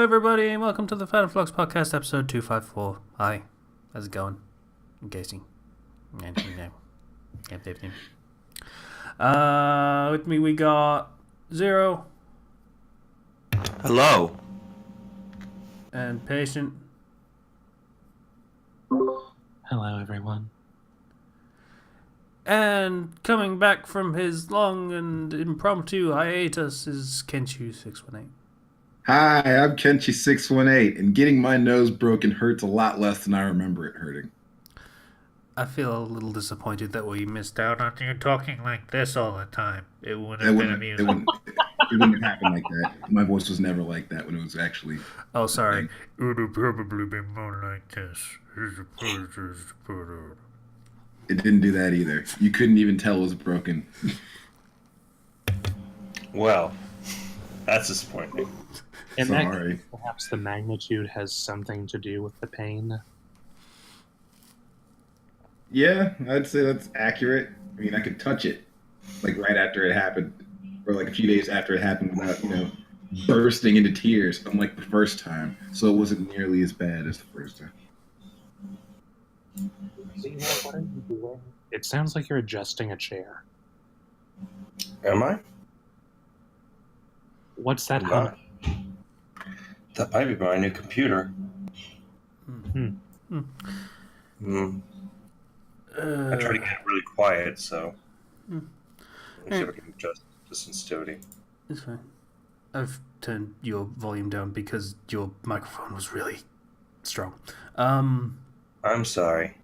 everybody, and welcome to the Fandom Flux podcast, episode 254. Hi, how's it going? I'm Casey. With me we got Zero. Hello. And Patient. Hello, everyone. And coming back from his long and impromptu hiatus is Kenchu618. Hi, I'm Kenchi618, and getting my nose broken hurts a lot less than I remember it hurting. I feel a little disappointed that we missed out on you talking like this all the time. It wouldn't have been amusing. It wouldn't have happened like that. My voice was never like that when it was actually... Oh, sorry. It would have probably been more like this. didn't do that either. You couldn't even tell it was broken. Well, that's disappointing. And Sorry. perhaps the magnitude has something to do with the pain. Yeah, I'd say that's accurate. I mean, I could touch it, like, right after it happened, or like a few days after it happened without, bursting into tears, unlike the first time. So it wasn't nearly as bad as the first time. What are you doing? It sounds like you're adjusting a chair. Am I? What's that I'm hum? not. That might be my new computer. I try to get it really quiet, so let's see if I can adjust the sensitivity. It's fine. I've turned your volume down because your microphone was really strong. I'm sorry.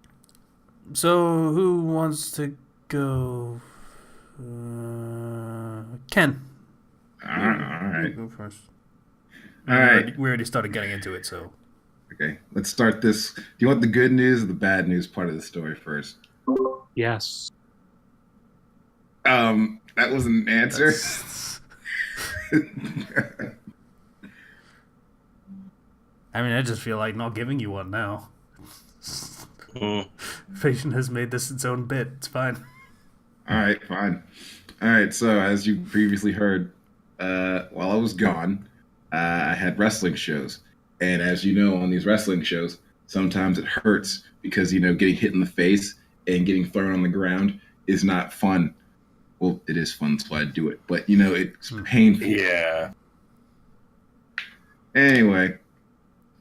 So who wants to go? Ken. All right. You go first. All right. We already started getting into it, so. Okay, let's start this. Do you want the good news or the bad news part of the story first? Yes. That was an answer. I mean, I just feel like not giving you one now. Patient has made this its own bit. It's fine. All right, fine. All right, so as you previously heard, while I was gone, I had wrestling shows. And as you know, on these wrestling shows, sometimes it hurts because, getting hit in the face and getting thrown on the ground is not fun. Well, it is fun, so I do it. But, it's painful. Yeah. Anyway,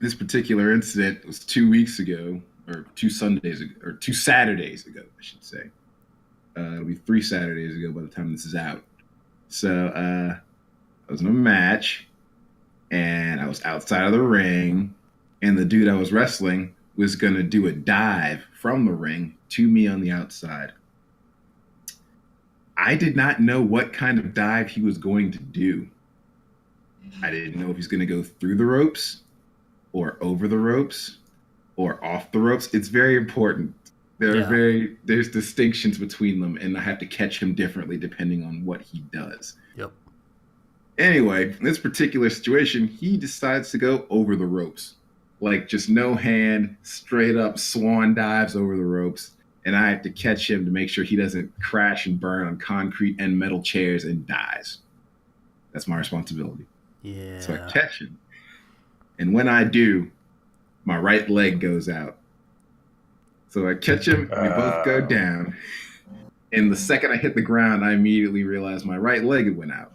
this particular incident was 2 weeks ago, or 2 Sundays ago, or 2 Saturdays ago, I should say. It'll be 3 Saturdays ago by the time this is out. So, I was in a match, and I was outside of the ring, and the dude I was wrestling was going to do a dive from the ring to me on the outside. I did not know what kind of dive he was going to do. I didn't know if he's going to go through the ropes or over the ropes or off the ropes. It's very important. There's distinctions between them, and I have to catch him differently depending on what he does. Yep. Anyway, in this particular situation, he decides to go over the ropes. Like, just no hand, straight up swan dives over the ropes. And I have to catch him to make sure he doesn't crash and burn on concrete and metal chairs and dies. That's my responsibility. Yeah. So I catch him. And when I do, my right leg goes out. So I catch him, and we both go down. And the second I hit the ground, I immediately realized my right leg went out.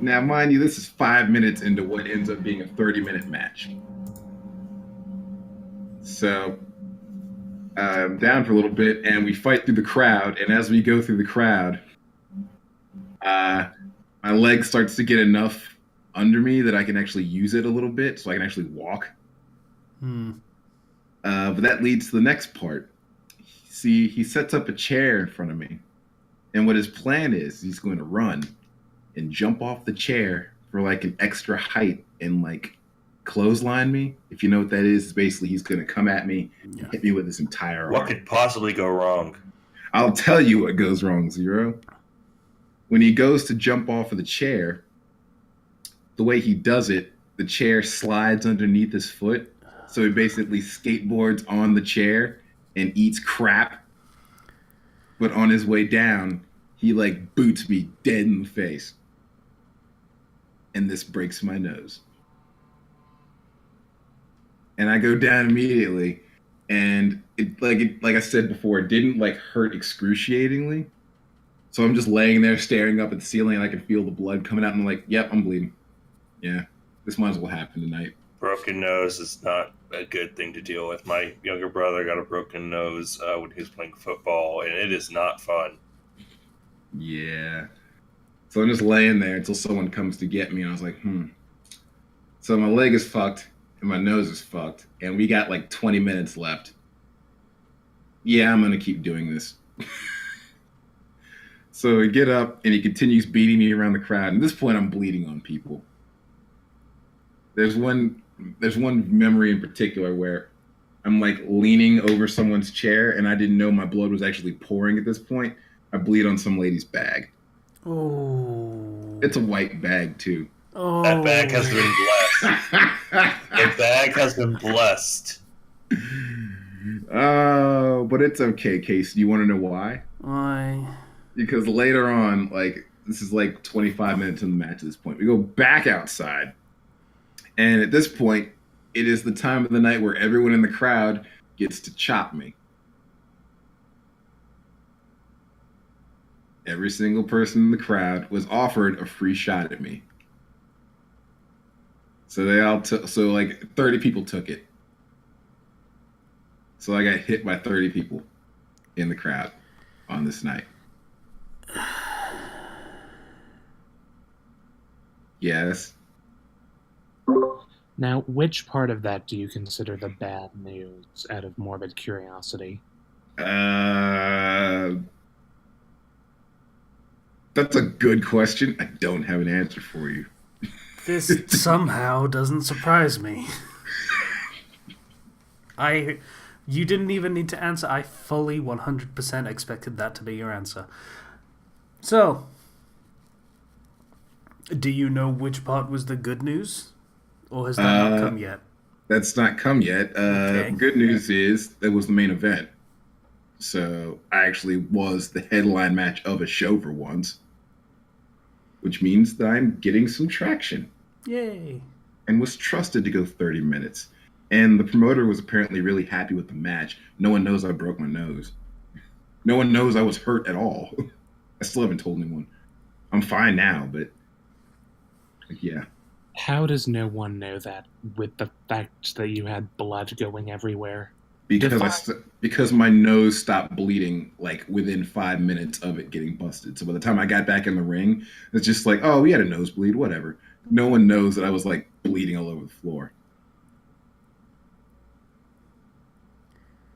Now, mind you, this is 5 minutes into what ends up being a 30-minute match. So I'm down for a little bit, and we fight through the crowd. And as we go through the crowd, my leg starts to get enough under me that I can actually use it a little bit, so I can actually walk. But that leads to the next part. See, he sets up a chair in front of me. And what his plan is, he's going to run and jump off the chair for like an extra height and like clothesline me. If you know what that is, basically he's going to come at me and hit me with his entire arm. What could possibly go wrong? I'll tell you what goes wrong, Zero. When he goes to jump off of the chair, the way he does it, the chair slides underneath his foot. So he basically skateboards on the chair and eats crap. But on his way down, he like boots me dead in the face. And this breaks my nose. and I go down immediately, and like I said before, it didn't like hurt excruciatingly. So I'm just laying there staring up at the ceiling, and I can feel the blood coming out, and I'm like, "Yep, I'm bleeding. Yeah, this might as well happen tonight." Broken nose is not a good thing to deal with. My younger brother got a broken nose when he was playing football, and it is not fun. Yeah. So I'm just laying there until someone comes to get me, and I was like, So my leg is fucked, and my nose is fucked, and we got like 20 minutes left. Yeah, I'm gonna keep doing this. So I get up, and he continues beating me around the crowd. And at this point, I'm bleeding on people. There's one memory in particular where I'm like leaning over someone's chair, and I didn't know my blood was actually pouring at this point. I bleed on some lady's bag. Oh. It's a white bag too. Oh. That bag has been blessed. The bag has been blessed. Oh, but it's okay, Case. Do you want to know why? Why? Because later on, like, this is like 25 minutes in the match at this point, we go back outside. And at this point, it is the time of the night where everyone in the crowd gets to chop me. Every single person in the crowd was offered a free shot at me. So they all took, so like 30 people took it. So I got hit by 30 people in the crowd on this night. Yes. Now, which part of that do you consider the bad news out of morbid curiosity? That's a good question. I don't have an answer for you. This somehow doesn't surprise me. You didn't even need to answer. I fully 100% expected that to be your answer. So, do you know which part was the good news? Or has that not come yet? That's not come yet. Okay. Good news is that was the main event. So I actually was the headline match of a show for once, which means that I'm getting some traction. Yay. And was trusted to go 30 minutes. And the promoter was apparently really happy with the match. No one knows I broke my nose. No one knows I was hurt at all. I still haven't told anyone. I'm fine now, but yeah. How does no one know that with the fact that you had blood going everywhere? Because my nose stopped bleeding like within 5 minutes of it getting busted. So by the time I got back in the ring, it's just like, oh, we had a nosebleed, whatever. No one knows that I was like bleeding all over the floor.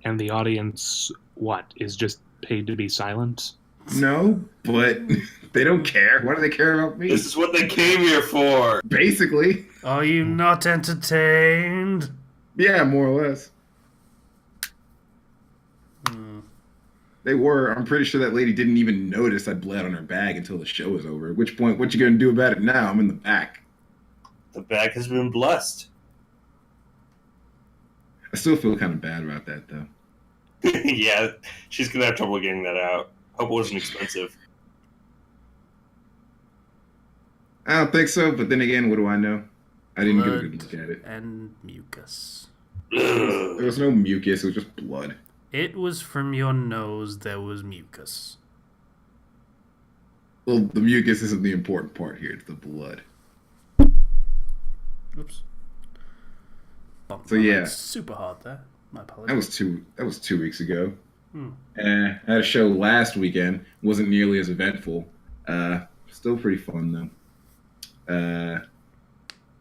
And the audience, what, is just paid to be silent? No, but they don't care. Why do they care about me? This is what they came here for. Basically. Are you not entertained? Yeah, more or less. They were. I'm pretty sure that lady didn't even notice I bled on her bag until the show was over. At which point, what you gonna do about it now? I'm in the back. The bag has been blessed. I still feel kind of bad about that, though. Yeah, she's gonna have trouble getting that out. Hope it wasn't expensive. I don't think so, but then again, what do I know? I didn't get a good look at it. And mucus. There was no mucus, it was just blood. It was from your nose. There was mucus. Well, the mucus isn't the important part here, it's the blood. Oops. Bumped So my yeah. mic super hard there. My apologies. That was 2 weeks ago. I had a show last weekend. Wasn't nearly as eventful. Still pretty fun though.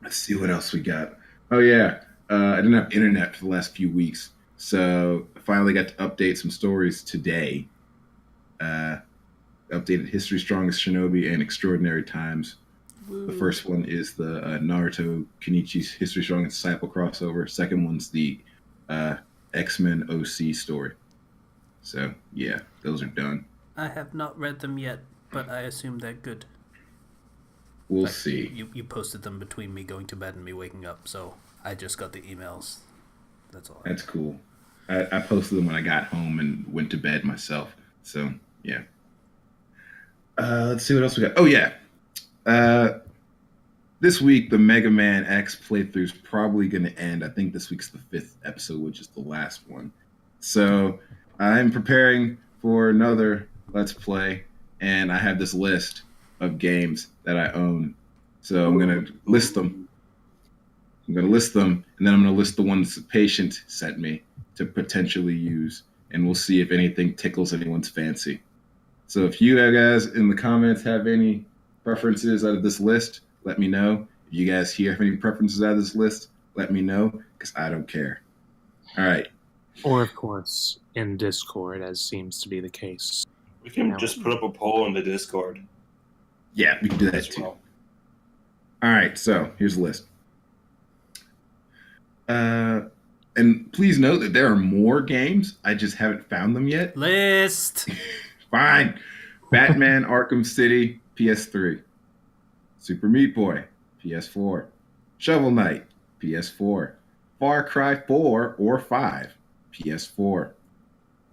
Let's see what else we got. Oh yeah, I didn't have internet for the last few weeks, so I finally got to update some stories today. Updated History Strongest Shinobi and Extraordinary Times. Woo. The first one is the Naruto Kenichi's History Strongest Disciple crossover. Second one's the X-Men OC story. So yeah, those are done. I have not read them yet, but I assume they're good. We'll see. You posted them between me going to bed and me waking up, so I just got the emails. That's all. That's cool. I posted them when I got home and went to bed myself. So yeah. Let's see what else we got. Oh yeah. this week, the Mega Man X playthrough is probably going to end. I think this week's the 5th episode, which is the last one. So I'm preparing for another Let's Play, and I have this list of games that I own. So I'm going to list them. And then I'm going to list the ones the patient sent me to potentially use, and we'll see if anything tickles anyone's fancy. So if you guys in the comments have any preferences out of this list, let me know. If you guys here have any preferences out of this list, let me know, because I don't care. All right. Or, of course, in Discord, as seems to be the case. We can just put up a poll in the Discord. Yeah, we can do that as too. well. All right, so here's the list. And please note that there are more games. I just haven't found them yet. List. Fine. Batman Arkham City, PS3. Super Meat Boy, PS4. Shovel Knight, PS4. Far Cry 4 or 5, PS4.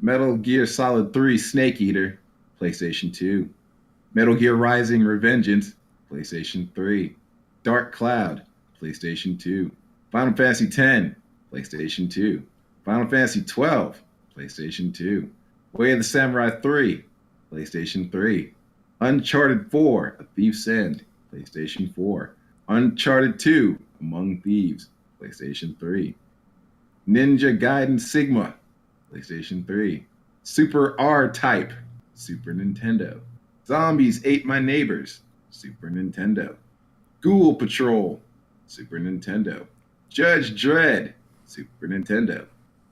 Metal Gear Solid 3 Snake Eater, PlayStation 2. Metal Gear Rising Revengeance, PlayStation 3. Dark Cloud, PlayStation 2. Final Fantasy X, PlayStation 2. Final Fantasy 12, PlayStation 2. Way of the Samurai 3, PlayStation 3. Uncharted 4, A Thief's End, PlayStation 4. Uncharted 2, Among Thieves, PlayStation 3. Ninja Gaiden Sigma, PlayStation 3. Super R-Type, Super Nintendo. Zombies Ate My Neighbors, Super Nintendo. Ghoul Patrol, Super Nintendo. Judge Dredd, Super Nintendo.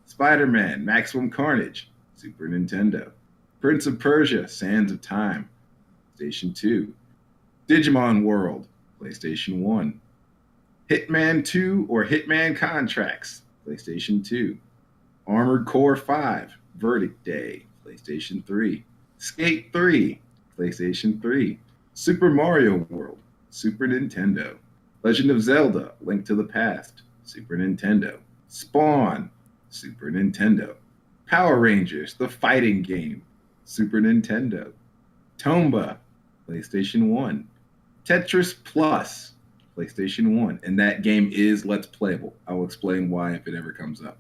Spider-Man Maximum Carnage, Super Nintendo. Prince of Persia Sands of Time, PlayStation 2. Digimon World, PlayStation 1. Hitman 2 or Hitman Contracts, PlayStation 2. Armored Core 5, Verdict Day, PlayStation 3. Skate 3, PlayStation 3. Super Mario World, Super Nintendo. Legend of Zelda, Link to the Past, Super Nintendo. Spawn, Super Nintendo. Power Rangers, the fighting game, Super Nintendo. Tomba, PlayStation 1. Tetris Plus, PlayStation 1. And that game is Let's Playable. I will explain why if it ever comes up.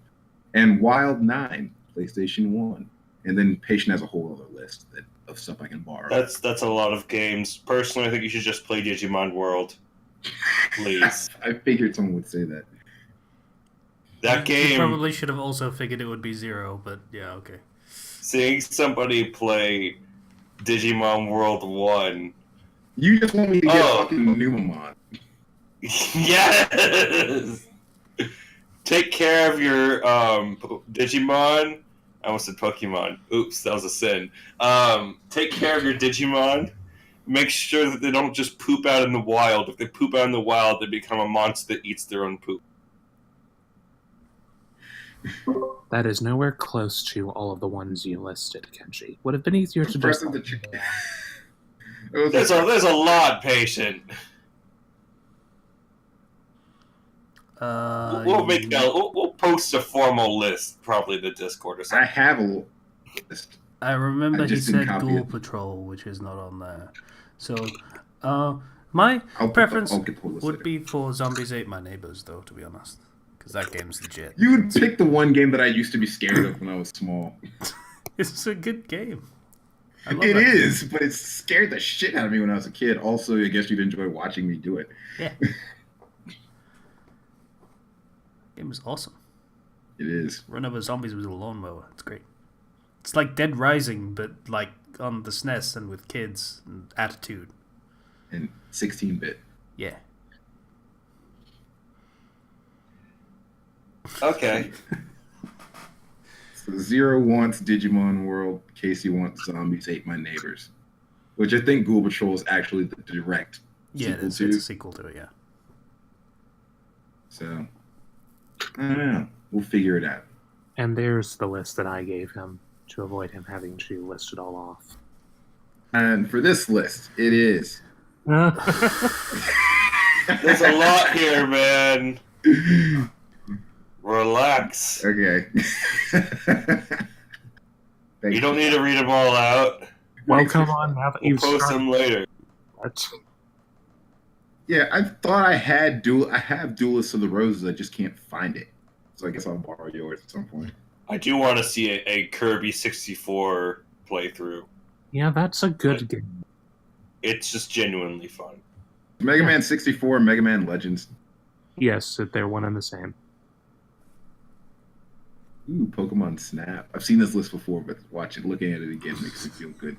And Wild 9, PlayStation 1. And then Patient has a whole other list of stuff I can borrow. That's a lot of games. Personally, I think you should just play Digimon World. Please. I figured someone would say that. That game... You probably should have also figured it would be 0, but yeah, okay. Seeing somebody play Digimon World 1... You just want me to get fucking Numamon. Yes! Take care of your Digimon. I almost said Pokemon. Oops, that was a sin. Take care of your Digimon. Make sure that they don't just poop out in the wild. If they poop out in the wild, they become a monster that eats their own poop. That is nowhere close to all of the ones you listed, Kenji. Would have been easier to just... There's a lot, Patient. We'll post a formal list, probably in the Discord or something. I have a list. I remember he just didn't said copy Ghoul it. Patrol, which is not on there. So, my preference would be for Zombies Ate My Neighbors, though, to be honest. Because that game's legit. You would pick the one game that I used to be scared of when I was small. It's a good game. I love It that is, but it scared the shit out of me when I was a kid. Also, I guess you'd enjoy watching me do it. Yeah. Game is awesome. It is. Run over zombies with a lawnmower. It's great. It's like Dead Rising, but like on the SNES and with kids and attitude. And 16-bit. Yeah. Okay. So Zero wants Digimon World. Casey wants Zombies Ate My Neighbors. Which I think Ghoul Patrol is actually the direct sequel It's to. a sequel to it, yeah. So, I don't know. We'll figure it out. And there's the list that I gave him to avoid him having to list it all off. And for this list, it is... There's a lot here, man. Relax. Okay. You don't need to read them all out. Well, come on, now that We'll you've post started. them later. Yeah, I thought I had I have Duelist of the Roses. I just can't find it. So I guess I'll borrow yours at some point. I do want to see a Kirby 64 playthrough. Yeah, that's a good game. It's just genuinely fun. Mega Man 64, Mega Man Legends. Yes, they're one and the same. Ooh, Pokemon Snap. I've seen this list before, but looking at it again makes me feel good.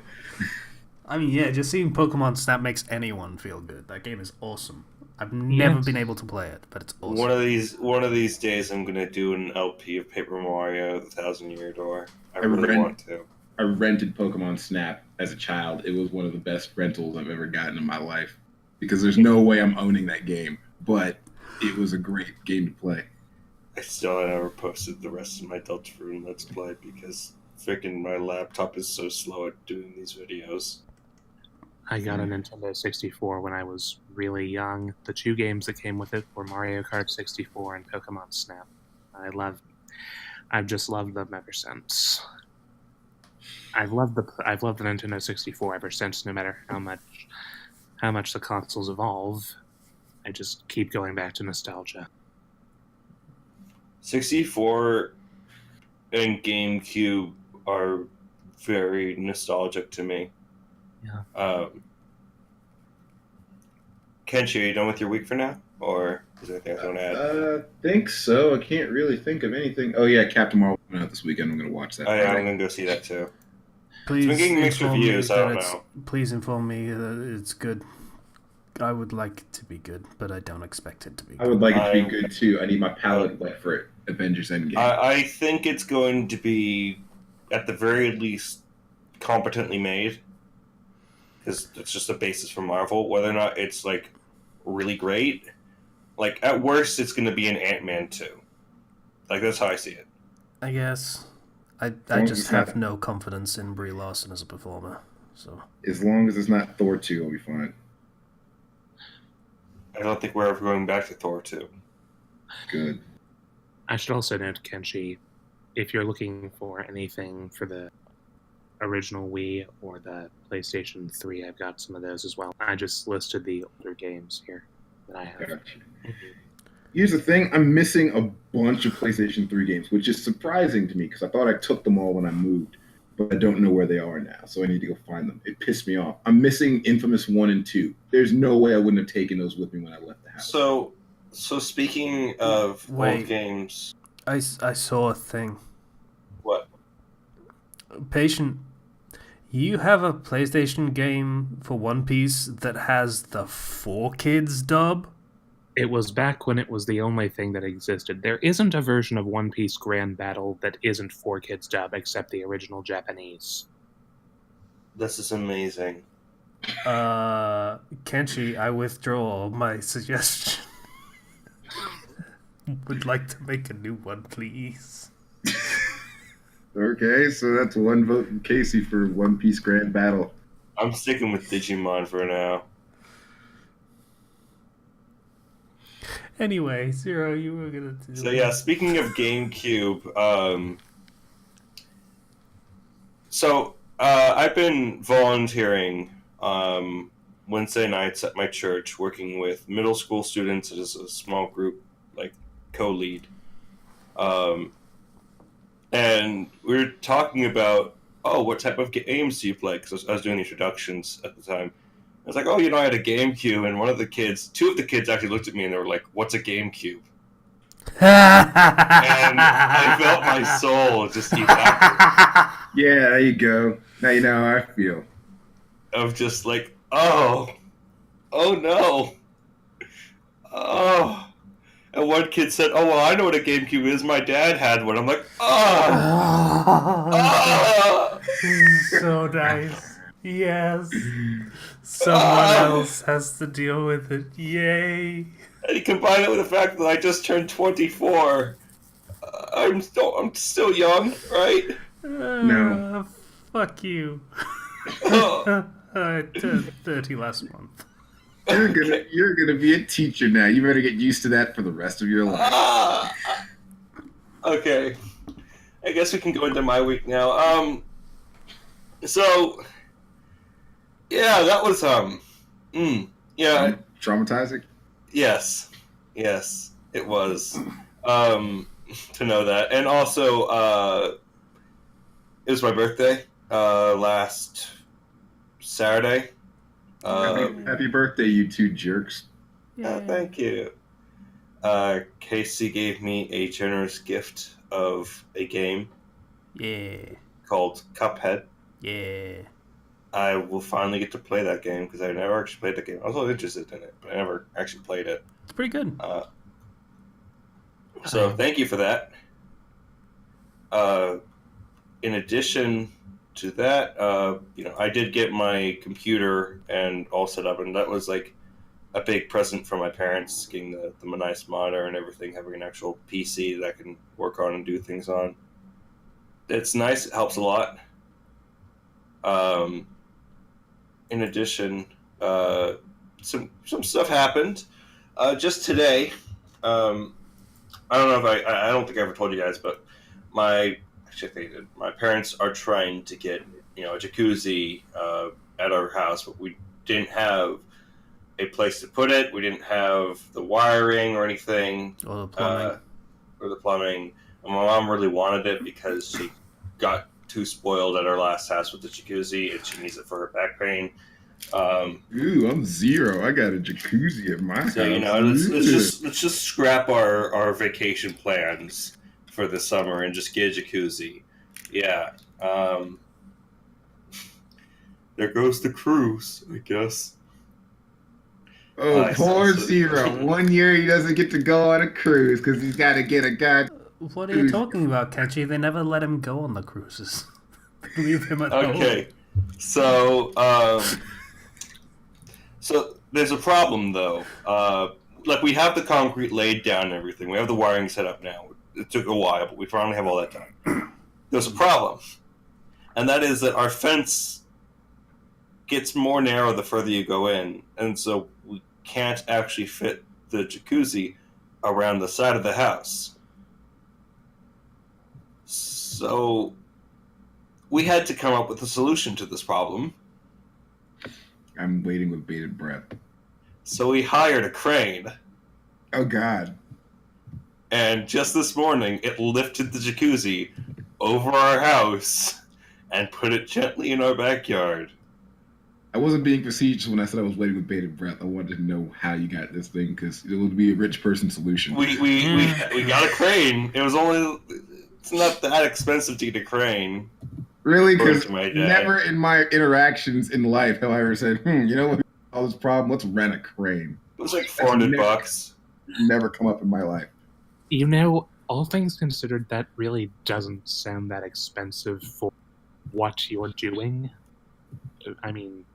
I mean, yeah, just seeing Pokemon Snap makes anyone feel good. That game is awesome. I've never been able to play it, but it's awesome. One of these days, I'm gonna do an LP of Paper Mario: The Thousand Year Door. I really want to. I rented Pokemon Snap as a child. It was one of the best rentals I've ever gotten in my life because there's no way I'm owning that game, but it was a great game to play. I still never posted the rest of my Deltarune Let's Play because freaking my laptop is so slow at doing these videos. I got a Nintendo 64 when I was really young. The two games that came with it were Mario Kart 64 and Pokemon Snap. I've just loved them ever since. I've loved the Nintendo 64 ever since. No matter how much the consoles evolve, I just keep going back to nostalgia. 64 and GameCube are very nostalgic to me. Yeah. Kenshi, are you done with your week for now? Or is there anything else you want to add? Think so. I can't really think of anything. Oh, yeah, Captain Marvel coming out this weekend. I'm going to watch that. Oh, yeah, I'm going to go see that too. Please it's been getting mixed reviews. I don't know. Please inform me that it's good. I would like it to be good, but I don't expect it to be good. I would like it to be good too. I need my palate wet for it. Avengers Endgame. I think it's going to be, at the very least, competently made. Because it's just a basis for Marvel. Whether or not it's, like, really great. Like, at worst, it's going to be an Ant-Man 2. Like, that's how I see it. I guess. I just have no confidence in Brie Larson as a performer. So as long as it's not Thor 2, I'll be fine. I don't think we're ever going back to Thor 2. Good. I should also note, Kenshi, if you're looking for anything for the original Wii or the PlayStation 3, I've got some of those as well. I just listed the older games here that I have. Gotcha. Here's the thing. I'm missing a bunch of PlayStation 3 games, which is surprising to me because I thought I took them all when I moved, but I don't know where they are now, so I need to go find them. It pissed me off. I'm missing Infamous 1 and 2. There's no way I wouldn't have taken those with me when I left the house. So speaking of old games... I saw a thing. What? Patient, you have a PlayStation game for One Piece that has the 4Kids dub? It was back when it was the only thing that existed. There isn't a version of One Piece Grand Battle that isn't 4Kids dub except the original Japanese. This is amazing. Kenshi, I withdraw my suggestion. Would like to make a new one, please. Okay, so that's one vote from Casey for One Piece Grand Battle. I'm sticking with Digimon for now. Anyway, Zero, you were gonna do... So yeah, speaking of GameCube, I've been volunteering Wednesday nights at my church, working with middle school students as a small group, like co-lead. And we were talking about, what type of games do you play? Because I was doing the introductions at the time. I was like, I had a GameCube, and two of the kids actually looked at me and they were like, "What's a GameCube?" And I felt my soul just evaporate. Yeah, there you go. Now you know how I feel. Of just like, oh no. Oh. And one kid said, "Oh, well, I know what a GameCube is. My dad had one." I'm like, oh. So nice. Yes. Someone else has to deal with it. Yay. And you combine it with the fact that I just turned 24. I'm still young, right? No. Fuck you. I turned 30 last month. You're gonna be a teacher now. You better get used to that for the rest of your life. Okay. I guess we can go into my week now. So yeah, that was Traumatizing? Yes, it was. To know that, and also, it was my birthday last Saturday. Happy birthday, you two jerks! Thank you. Casey gave me a generous gift of a game. Yeah. Called Cuphead. Yeah. I will finally get to play that game because I never actually played the game. I was always interested in it, but I never actually played it. It's pretty good. So thank you for that. In addition to that, I did get my computer and all set up, and that was like a big present from my parents, getting the nice monitor and everything, having an actual PC that I can work on and do things on. It's nice. It helps a lot. In addition, some stuff happened. Just today, I don't know if I don't think I ever told you guys, but my parents are trying to get a jacuzzi at our house, but we didn't have a place to put it. We didn't have the wiring or anything, or the plumbing. And my mom really wanted it because she got too spoiled at our last house with the jacuzzi, and she needs it for her back pain. Ooh, I'm zero. I got a jacuzzi at my house. So let's just scrap our vacation plans for the summer and just get a jacuzzi. Yeah. There goes the cruise, I guess. Oh, poor Zero. 1 year he doesn't get to go on a cruise because he's got to get a guy. What are you talking about, Kenchi? They never let him go on the cruises. Leave him at home. Okay, so there's a problem though. Like we have the concrete laid down and everything. We have the wiring set up now. It took a while, but we finally have all that done. There's a problem, and that is that our fence gets more narrow the further you go in, and so we can't actually fit the jacuzzi around the side of the house. So we had to come up with a solution to this problem. I'm waiting with bated breath. So we hired a crane. Oh, God. And just this morning, it lifted the jacuzzi over our house and put it gently in our backyard. I wasn't being facetious when I said I was waiting with bated breath. I wanted to know how you got this thing because it would be a rich person solution. We got a crane. It's not that expensive to get a crane. Really? Because never in my interactions in life have I ever said, you know what, all this problem, let's rent a crane. It was like $400. Never come up in my life. You know, all things considered, that really doesn't sound that expensive for what you're doing. I mean,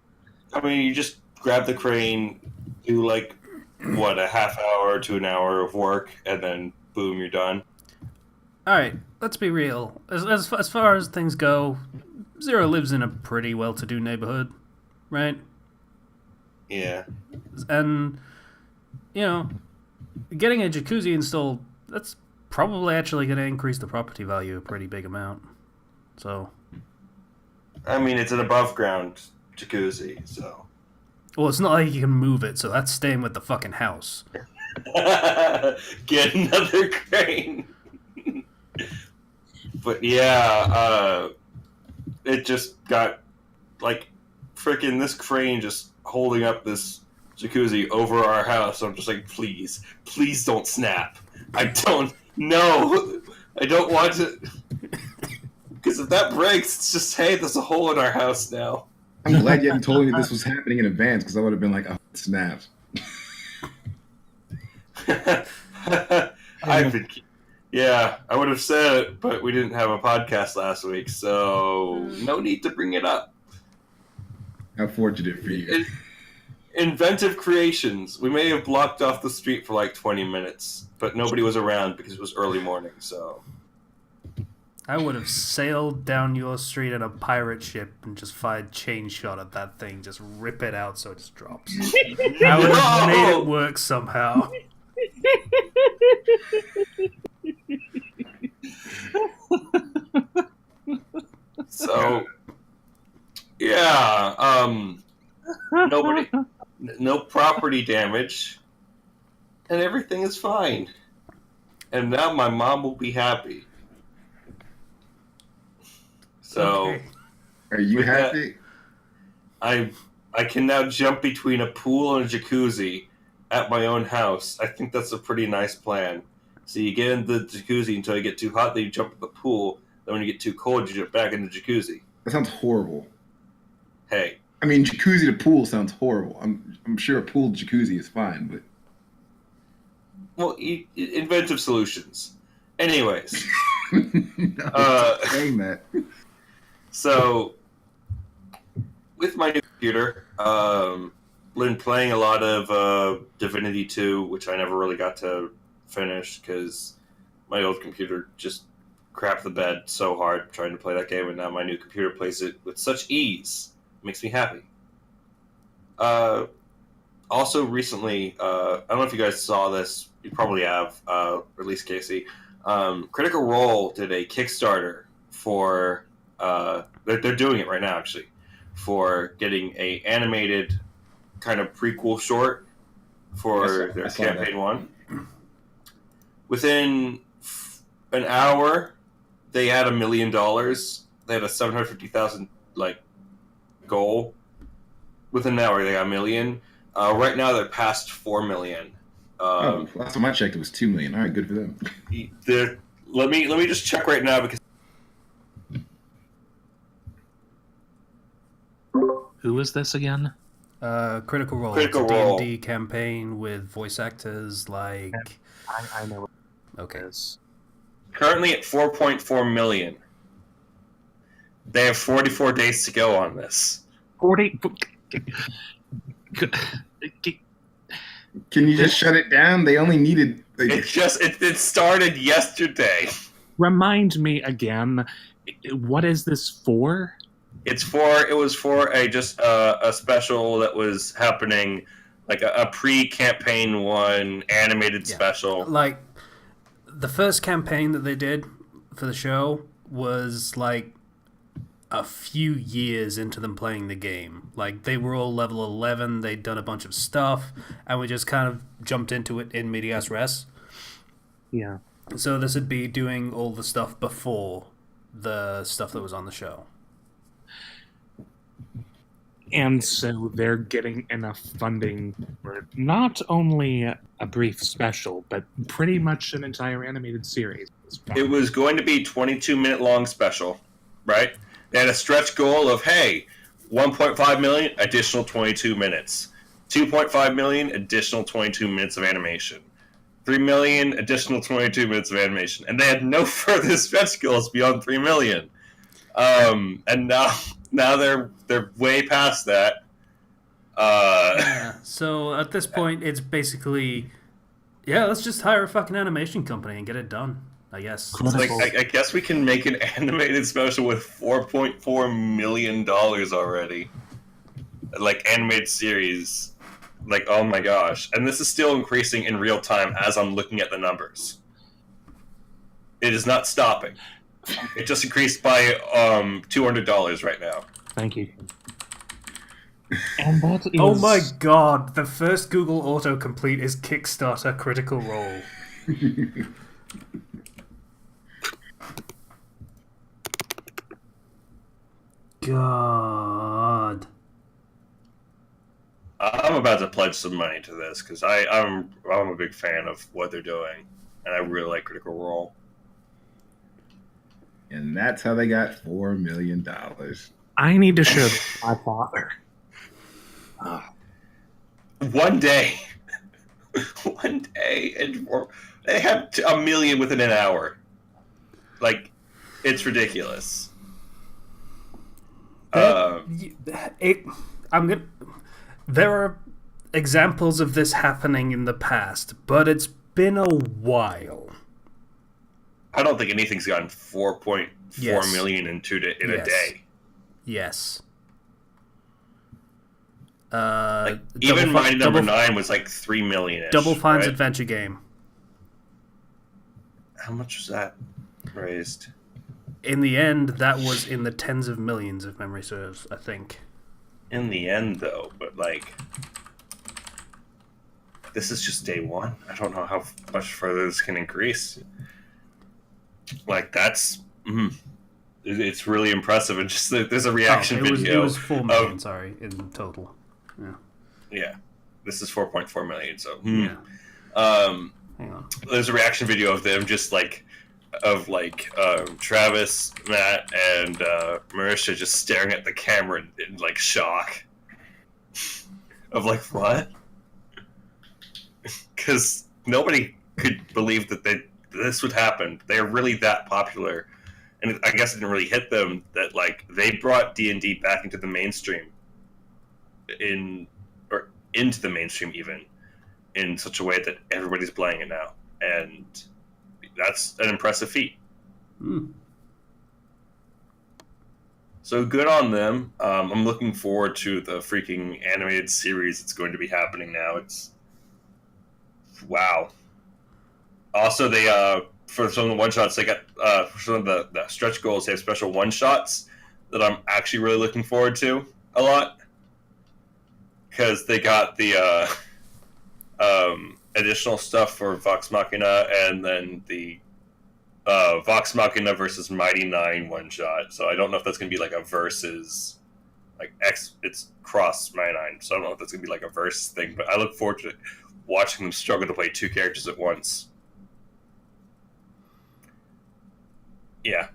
you just grab the crane, do like, a half hour to an hour of work, and then boom, you're done. Alright, let's be real. As far as things go, Zero lives in a pretty well-to-do neighborhood, right? Yeah. And, getting a jacuzzi installed, that's probably actually going to increase the property value a pretty big amount. So... it's an above-ground jacuzzi, so... Well, it's not like you can move it, so that's staying with the fucking house. Get another crane! But yeah, it just got, frickin' this crane just holding up this jacuzzi over our house. I'm just like, please don't snap. I don't want to... Because if that breaks, it's just, hey, there's a hole in our house now. I'm glad you hadn't told me this was happening in advance, because I would have been like, oh, it snaps. I would have said it, but we didn't have a podcast last week, so no need to bring it up. How fortunate for you. Inventive creations. We may have blocked off the street for like 20 minutes, but nobody was around because it was early morning, so... I would have sailed down your street in a pirate ship and just fired chain shot at that thing, just rip it out so it just drops. I would have made it work somehow. So, yeah, no property damage. and everything is fine. And now my mom will be happy. So, Okay. Are you With that- happy? I can now jump between a pool and a jacuzzi at my own house. I think that's a pretty nice plan. So you get in the jacuzzi until you get too hot, then you jump in the pool. Then when you get too cold, you jump back in the jacuzzi. That sounds horrible. Hey, I mean, jacuzzi to pool sounds horrible. I'm sure a pool jacuzzi is fine, but well, inventive solutions. Anyways, no, saying that. so with my new computer, been playing a lot of Divinity 2, which I never really got to finish because my old computer just crapped the bed so hard trying to play that game, and now my new computer plays it with such ease. It makes me happy. Also, recently, I don't know if you guys saw this. You probably have, or at least Casey. Critical Role did a Kickstarter for. They're doing it right now, actually, for getting a animated kind of prequel short for their campaign one. Within an hour, they had $1 million. They had a 750,000 goal. Within an hour, they got $1 million. Right now, they're past $4 million. Last time I checked, it was $2 million. All right, good for them. Let me just check right now because. Who is this again? Critical Role. Critical it's a Role. D&D campaign with voice actors like. I know what Okay. it is. Currently at 4.4 million. They have 44 days to go on this. 40. Can you just shut it down? They only needed. It started yesterday. Remind me again. What is this for? It was for a special that was happening, like a pre-campaign one animated special. Like, the first campaign that they did for the show was like a few years into them playing the game. Like, they were all level 11, they'd done a bunch of stuff, and we just kind of jumped into it in medias res. Yeah. So this would be doing all the stuff before the stuff that was on the show. And so they're getting enough funding for not only a brief special, but pretty much an entire animated series. It was going to be 22-minute long special, right? They had a stretch goal of, hey, 1.5 million, additional 22 minutes. 2.5 million, additional 22 minutes of animation. 3 million, additional 22 minutes of animation. And they had no further stretch goals beyond 3 million. And now they're way past that. Yeah, so at this point, it's basically, let's just hire a fucking animation company and get it done, I guess. It's like, I guess we can make an animated special with $4.4 million already. Like, animated series. Like, oh my gosh. And this is still increasing in real time as I'm looking at the numbers. It is not stopping. It just increased by $200 right now. Thank you. And that is... Oh my god, the first Google autocomplete is Kickstarter Critical Role. God. I'm about to pledge some money to this because I'm a big fan of what they're doing, and I really like Critical Role. And that's how they got $4 million. I need to show this to my father. One day, and they have $1 million within an hour. Like, it's ridiculous. There are examples of this happening in the past, but it's been a while. I don't think anything's gotten 4.4 Yes. million in a day. Yes. Even Mighty Number 9 was like 3 million. Double Fine's right? adventure game. How much was that raised? In the end, that was in the tens of millions, if memory serves, I think. In the end, though, but like this is just day one. I don't know how much further this can increase. Like, that's... it's really impressive. And just there's a reaction video. It was 4 million, sorry, in total. Yeah. This is 4.4 million, so... Yeah. Hang on. There's a reaction video of them just, Travis, Matt, and Marisha just staring at the camera in like, shock. Of, like, what? Because nobody could believe that this would happen. They're really that popular. And I guess it didn't really hit them that, like, they brought D&D back into the mainstream. Into the mainstream, even. In such a way that everybody's playing it now. And that's an impressive feat. So good on them. I'm looking forward to the freaking animated series that's going to be happening now. It's... wow. Also, they, for some of the one-shots, they got, for some of the stretch goals, they have special one-shots that I'm actually really looking forward to a lot. Because they got the, additional stuff for Vox Machina, and then the Vox Machina versus Mighty Nine one shot. So I don't know if that's gonna be like a versus, like it's cross Mighty Nine. So I don't know if that's gonna be like a verse thing. But I look forward to watching them struggle to play two characters at once. Yeah,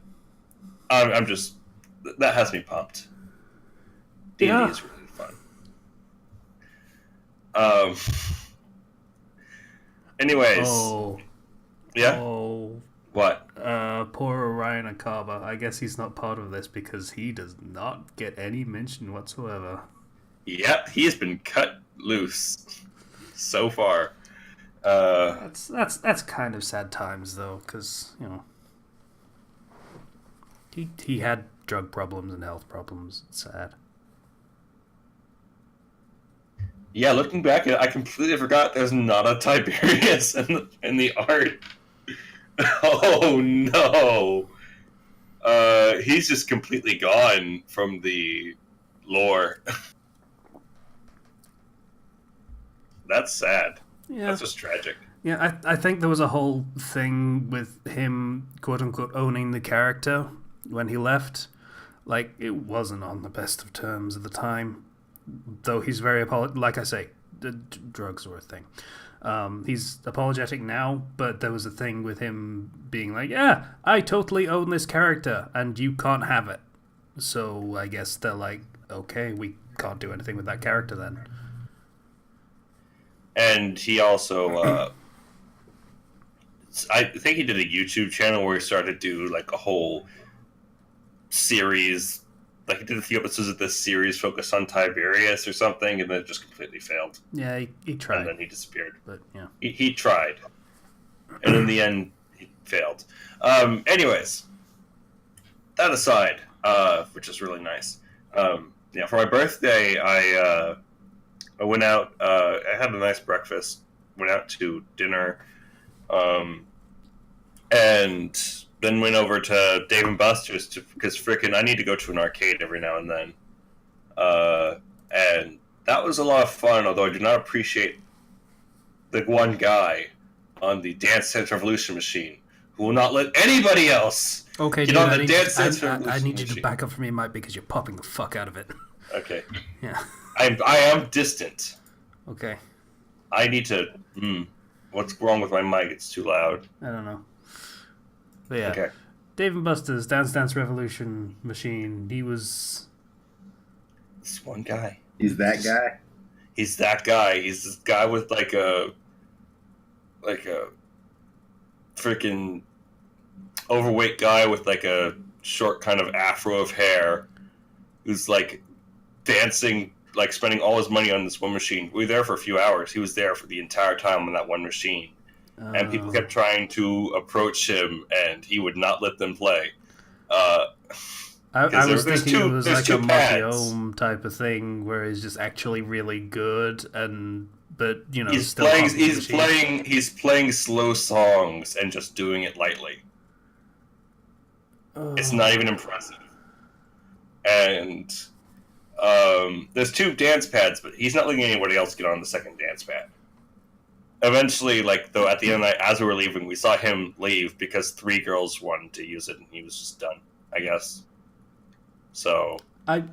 I'm just that has me pumped. D&D is really fun. Anyways. Yeah? What? Poor Orion Akaba. I guess he's not part of this because he does not get any mention whatsoever. Yep, he has been cut loose so far. That's kind of sad times though, because he had drug problems and health problems. It's sad. Yeah, looking back, I completely forgot there's not a Tiberius in the art. Oh no! He's just completely gone from the lore. That's sad. Yeah. That's just tragic. Yeah, I think there was a whole thing with him, quote-unquote, owning the character when he left. Like, it wasn't on the best of terms at the time. Though he's very like I say, drugs were a thing. He's apologetic now, but there was a thing with him being like, yeah, I totally own this character, and you can't have it. So I guess they're like, okay, we can't do anything with that character then. And he also, I think he did a YouTube channel where he started to do like a whole series. Like, he did a few episodes of this series focused on Tiberius or something, and then it just completely failed. Yeah, he tried. And then he disappeared. But, yeah. He tried. And in the end, he failed. Anyways, that aside, which is really nice. Yeah, for my birthday, I went out, I had a nice breakfast, went out to dinner, and then went over to Dave & Buster's because frickin' I need to go to an arcade every now and then. And that was a lot of fun, although I do not appreciate the one guy on the Dance Dance Revolution machine who will not let anybody else get on the Dance Dance Revolution I need you machine. to back up from me, Mike, because you're popping the fuck out of it. Okay. Yeah. I am distant. Okay. I need to... what's wrong with my mic? It's too loud. I don't know. But yeah, Okay. Dave & Buster's Dance Dance Revolution machine. He was... This one guy. He's that guy. He's that guy. He's this guy with like a freaking overweight guy with like a short kind of afro of hair who's like dancing, like spending all his money on this one machine. We were there for a few hours. He was there for the entire time on that one machine. And people kept trying to approach him, and he would not let them play. I was thinking it was like a pads. Mafiome type of thing, where he's just actually really good, but He's still playing slow songs and just doing it lightly. It's not even impressive. And there's two dance pads, but he's not letting anybody else get on the second dance pad. eventually, like, though, at the end of the night, as we were leaving, we saw him leave because 3 girls wanted to use it, and he was just done, I guess. So, I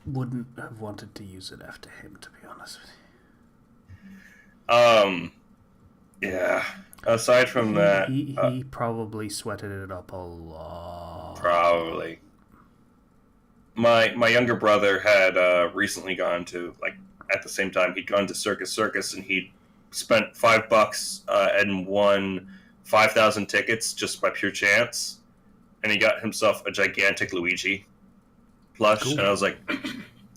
wouldn't have wanted to use it after him, to be honest with you. Yeah. Aside from that, he probably sweated it up a lot. probably. My younger brother had recently gone to, like, at the same time, he'd gone to Circus, and he'd spent $5 and won 5,000 tickets just by pure chance, and he got himself a gigantic Luigi plush. Cool. And I was like,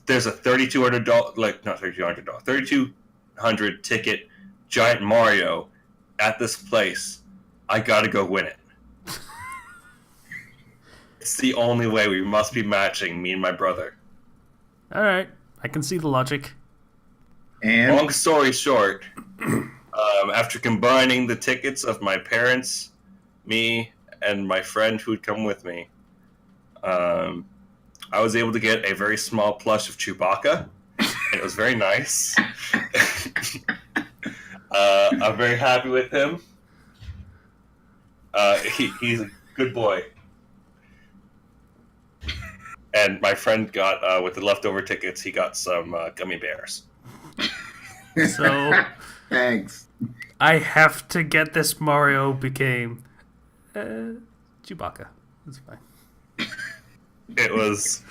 "There's a $3,200, like, not $3,200, 3,200 ticket giant Mario at this place. I gotta go win it." It's the only way. We must be matching, me and my brother. All right, I can see the logic. And long story short, after combining the tickets of my parents, me, and my friend who'd come with me, I was able to get a very small plush of Chewbacca, and it was very nice. I'm very happy with him. He's a good boy. And my friend got, with the leftover tickets, he got some gummy bears. So, thanks. I have to get this Mario became Chewbacca. That's fine. It was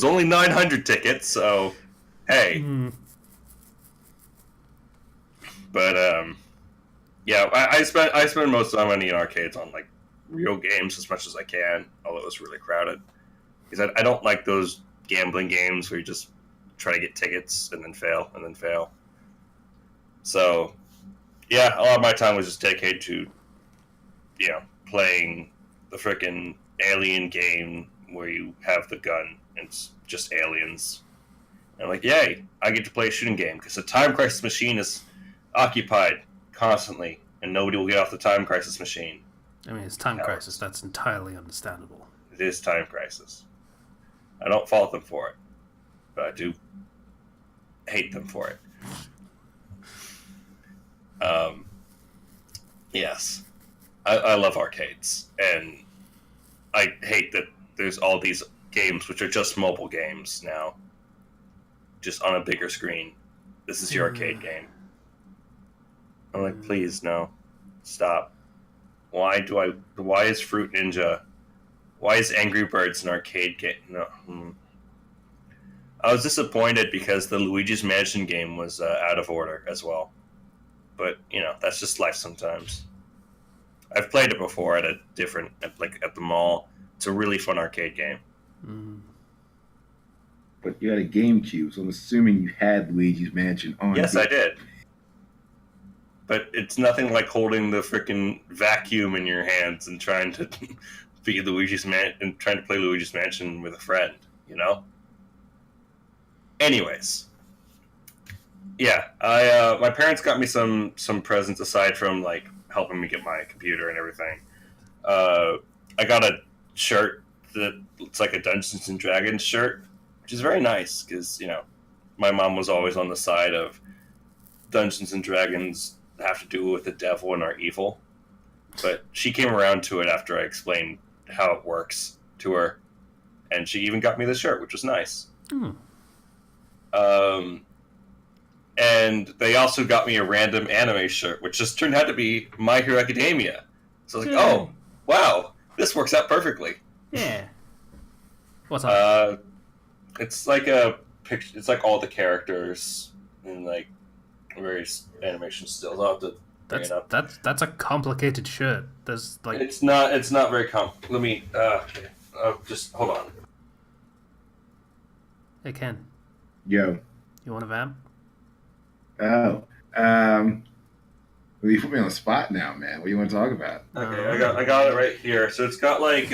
only 900 tickets, so hey. But yeah, I spend most of my money in arcades on, like, real games as much as I can, although it was really crowded. Because I don't like those gambling games where you just try to get tickets and then fail and then fail. So, yeah, a lot of my time was just dedicated to, playing the frickin' alien game where you have the gun and it's just aliens. And I'm like, yay, I get to play a shooting game because the Time Crisis machine is occupied constantly and nobody will get off the Time Crisis machine. I mean, it's Time Crisis. That's entirely understandable. It is Time Crisis. I don't fault them for it, but I do hate them for it. Yes. I love arcades, and I hate that there's all these games which are just mobile games now, just on a bigger screen. This is your arcade game. I'm like, please, no. Stop. Why is Fruit Ninja... Why is Angry Birds an arcade game? No. I was disappointed because the Luigi's Mansion game was out of order as well. But, that's just life sometimes. I've played it before at a different, at the mall. It's a really fun arcade game. But you had a GameCube, so I'm assuming you had Luigi's Mansion on. Yes, I did. But it's nothing like holding the freaking vacuum in your hands and trying to be and trying to play Luigi's Mansion with a friend, Anyways, yeah, my parents got me some presents aside from, like, helping me get my computer and everything. I got a shirt that looks like a Dungeons and Dragons shirt, which is very nice because my mom was always on the side of Dungeons and Dragons have to do with the devil and are evil, but she came around to it after I explained how it works to her, and she even got me the shirt, which was nice. And they also got me a random anime shirt, which just turned out to be My Hero Academia. So I was like, oh, wow, this works out perfectly. Yeah. What's up? It's like a picture. It's like all the characters and, like, various animation stills. I'll have to bring it up. That's a complicated shirt. There's, like... It's not very Let me just hold on. Hey, Ken. Yo. You want a vamp? Oh. Well, you put me on the spot now, man. What do you want to talk about? Okay, I got it right here. So it's got like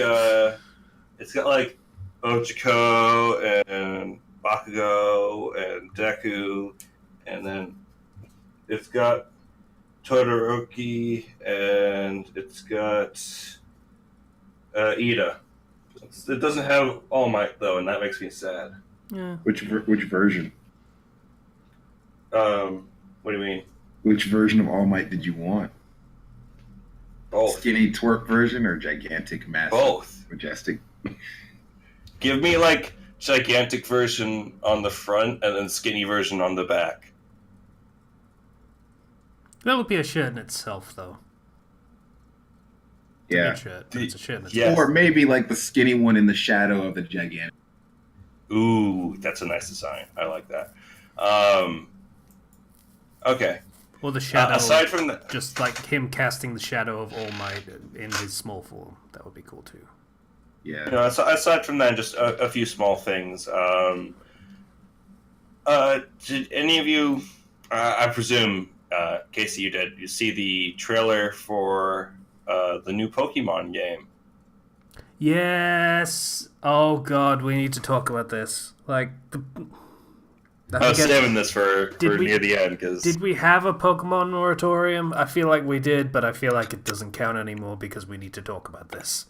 Ochiko and Bakugo and Deku, and then it's got Todoroki and it's got Ida. It doesn't have All Might though, and that makes me sad. Yeah. Which version? What do you mean? Which version of All Might did you want? Both. Skinny twerk version or gigantic, massive, Both. majestic? Give me like gigantic version on the front and then skinny version on the back. That would be a shirt in itself, though. It's a Yeah. good shirt, but it's a shirt in itself. Yes. Or maybe like the skinny one in the shadow of the gigantic. Ooh, that's a nice design. I like that. Okay. Or the shadow, aside from that, just like him casting the shadow of All Might in his small form. That would be cool, too. Yeah. you know, aside from that, just a few small things. Did any of you? I presume, Casey, you did. You see the trailer for the new Pokemon game? Yes! Oh god, we need to talk about this. Like, I was saving this for near the end because Did we have a Pokemon moratorium? I feel like we did, but I feel like it doesn't count anymore because we need to talk about this.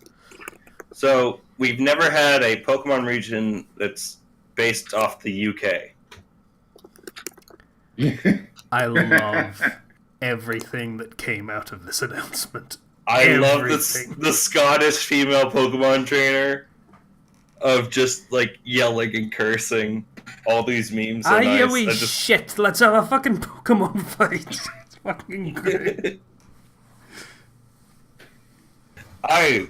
so we've never had a Pokemon region that's based off the UK. I love everything that came out of this announcement. I love Everything. the Scottish female Pokemon trainer of just like yelling and cursing. All these memes are nice. we shit, let's have a fucking Pokemon fight. It's fucking great. I'm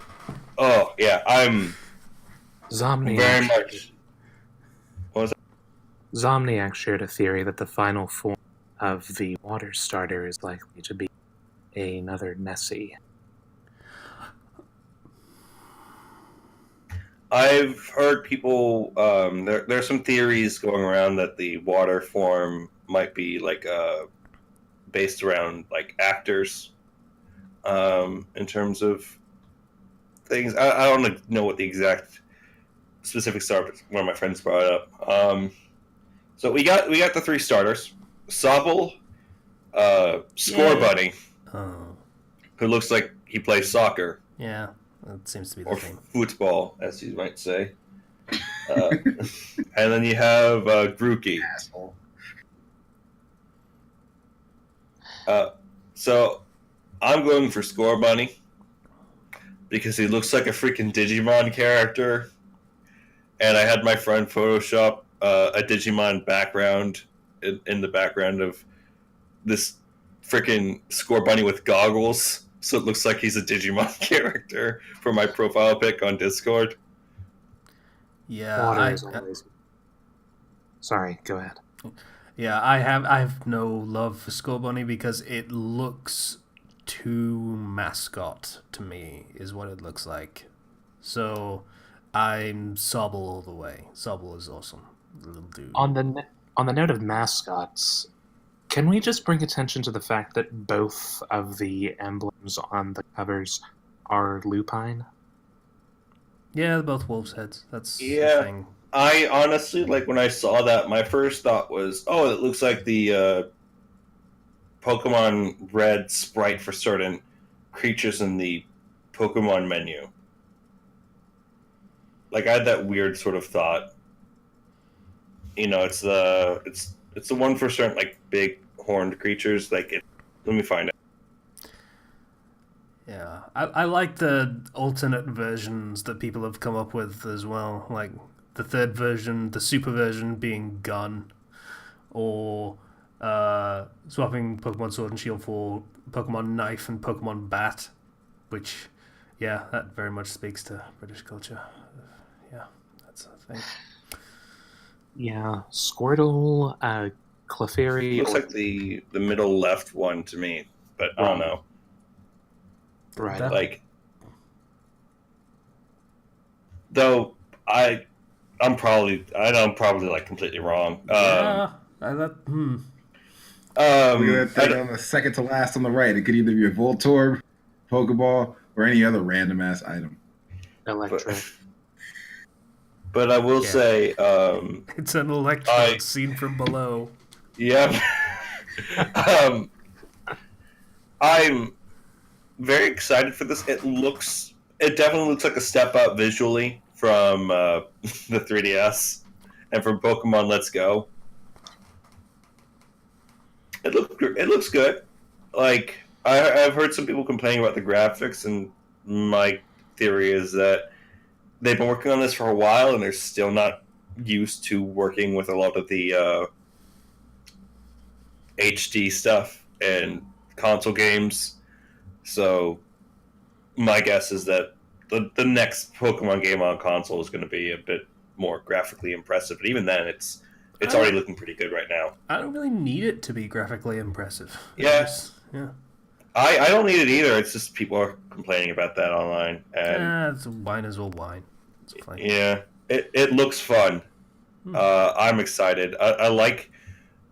Zomniac, very much. What was that? Zomniac shared a theory that the final form of the water starter is likely to be another Nessie. I've heard people. There's some theories going around that the water form might be like based around like actors, in terms of things. I don't know what the exact specifics are, but one of my friends brought it up. So we got the three starters: Sobble, Score Yeah. Bunny, Oh, who looks like he plays soccer. yeah, that seems to be the Or thing. football, as you might say. And then you have Grookey. Asshole. So I'm going for Score Bunny because he looks like a freaking Digimon character. And I had my friend Photoshop a Digimon background in the background of this freaking Score Bunny with goggles. So it looks like he's a Digimon character for my profile pic on Discord. Yeah, Water is always... Sorry, go ahead. I have no love for Skull Bunny because it looks too mascot to me, is what it looks like. So I'm Sobble all the way. Sobble is awesome, little dude. On the note of mascots, can we just bring attention to the fact that both of the emblems on the covers are lupine? Yeah, they're both wolves' heads. That's Yeah. the thing. I honestly, like, when I saw that, my first thought was, oh, it looks like the Pokemon Red sprite for certain creatures in the Pokemon menu. Like, I had that weird sort of thought. You know, it's the one for certain, like, big horned creatures. Like, let me find it. Yeah, I like the alternate versions that people have come up with as well. Like the third version, the super version being Gun, or swapping Pokemon Sword and Shield for Pokemon Knife and Pokemon Bat, which, yeah, that very much speaks to British culture. Yeah, that's a thing. Yeah, Squirtle, Clefairy... Looks like the middle left one to me, but I don't know. Right. That- Like, though I'm probably like completely wrong. Yeah, Look at that thing on the second to last on the right. It could either be a Voltorb, Pokeball, or any other random ass item. Electro. But I will Yeah. say, it's an Electrode seen from below. yeah, I'm very excited for this. It definitely looks like a step up visually from the 3DS and from Pokemon Let's Go. It looks good. Like I've heard some people complaining about the graphics, and my theory is that they've been working on this for a while, and they're still not used to working with a lot of the HD stuff and console games. So my guess is that the next Pokemon game on console is going to be a bit more graphically impressive. But even then, it's already looking pretty good right now. I don't really need it to be graphically impressive. Yeah. Yeah. I don't need it either. It's just people are complaining about that online. And It's wine as well wine. It's fine. yeah, it looks fun. I'm excited. I like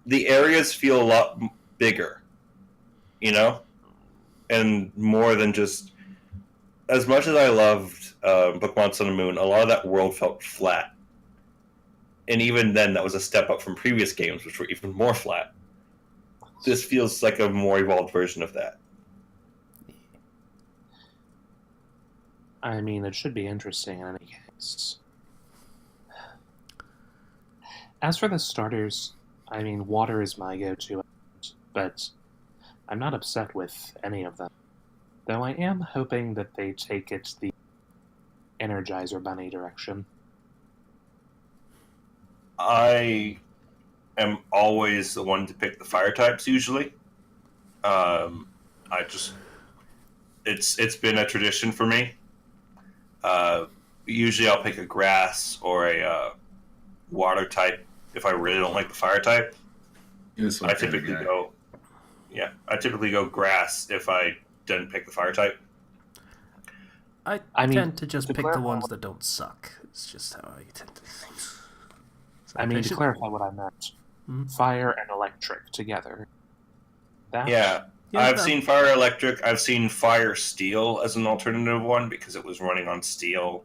the areas feel a lot bigger, you know, and more than just. As much as I loved Pokemon Sun and Moon, a lot of that world felt flat, and even then, that was a step up from previous games, which were even more flat. This feels like a more evolved version of that. I mean, it should be interesting in any case. As for the starters, I mean, water is my go-to, but I'm not upset with any of them. Though I am hoping that they take it the Energizer Bunny direction. I am always the one to pick the fire types usually. It's been a tradition for me. Usually I'll pick a grass or a water type if I really don't like the fire type. I typically go grass if I didn't pick the fire type. I tend to just pick the ones that don't suck. It's just how I tend to think. To clarify what I meant, fire and electric together. I've seen fire electric. I've seen fire steel as an alternative one because it was running on steel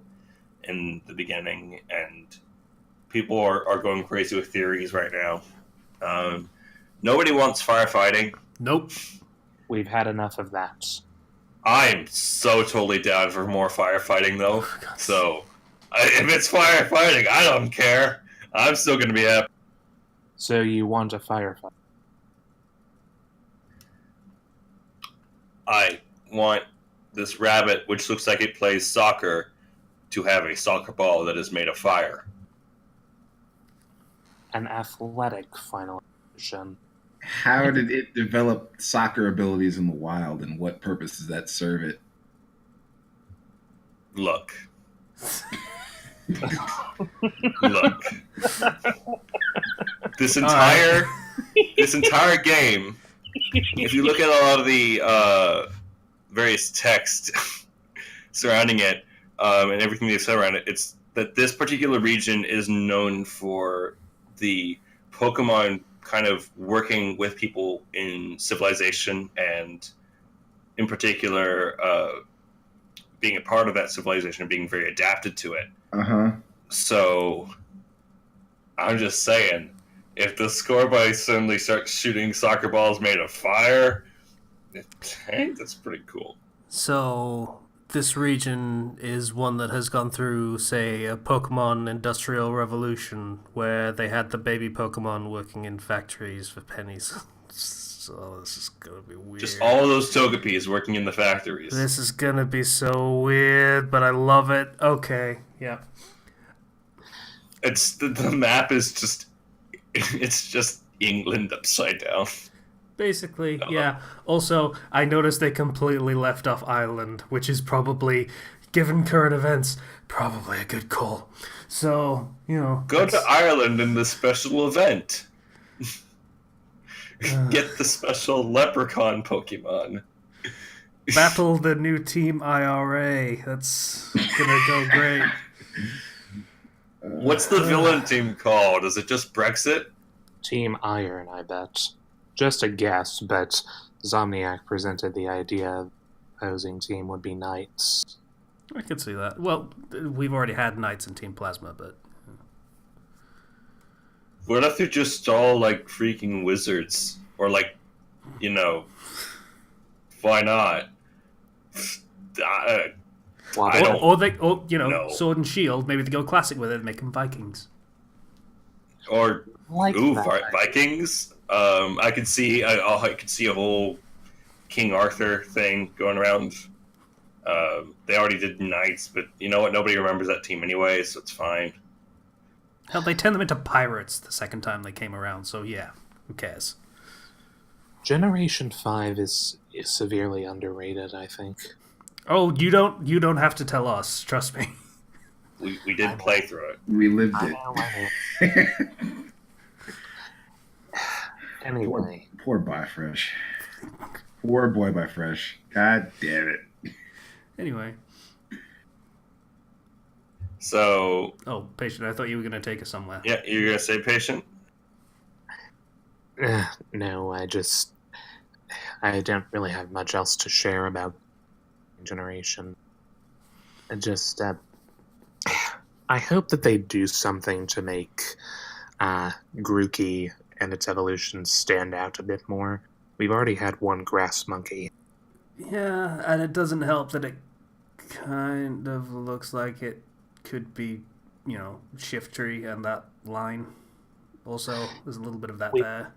in the beginning, and people are going crazy with theories right now. Nobody wants firefighting. Nope. We've had enough of that. I'm so totally down for more firefighting, though. So, if it's firefighting, I don't care. I'm still going to be happy. So you want a firefight? I want this rabbit, which looks like it plays soccer, to have a soccer ball that is made of fire. An athletic final edition. How did it develop soccer abilities in the wild, and what purpose does that serve it? Look. Look. This entire game, if you look at a lot of the various text surrounding it, and everything they said around it, it's that this particular region is known for the Pokemon kind of working with people in civilization, and in particular being a part of that civilization and being very adapted to it. So I'm just saying, if the Scorbunny suddenly starts shooting soccer balls made of fire, that's pretty cool. So this region is one that has gone through, say, a Pokemon industrial revolution where they had the baby Pokemon working in factories for pennies. So this is gonna be weird. Just all of those Togepi's working in the factories. This is gonna be so weird, but I love it. Okay, yeah. It's the map is just England upside down. Basically, yeah. Also, I noticed they completely left off Ireland, which is probably, given current events, probably a good call. So, Go to Ireland in the special event. Get the special leprechaun Pokemon. Battle the new Team IRA. That's gonna go great. What's the villain team called? Is it just Brexit? Team Iron, I bet. Just a guess, but Zomniac presented the idea the opposing team would be Knights. I could see that. Well, we've already had Knights in Team Plasma, but... What if they're just all, like, freaking wizards? Or, like, why not? Or Sword and Shield, maybe they go classic with it and make them Vikings. Vikings? I could see a whole King Arthur thing going around. They already did knights, but you know what? Nobody remembers that team anyway, so it's fine. Hell, they turned them into pirates the second time they came around, so yeah, who cares? Generation 5 is severely underrated, I think. Oh, you don't have to tell us. Trust me. We did play through it. We lived I it. know. Anyway. Poor Bifresh. Poor boy Bifresh. God damn it. Anyway. So. Oh, Patient, I thought you were going to take us somewhere. Yeah, you're going to say Patient? No, I don't really have much else to share about Generation. I hope that they do something to make Grookey and its evolution stand out a bit more. We've already had one grass monkey. Yeah, and it doesn't help that it kind of looks like it could be, Shiftry and that line. Also, there's a little bit of that there.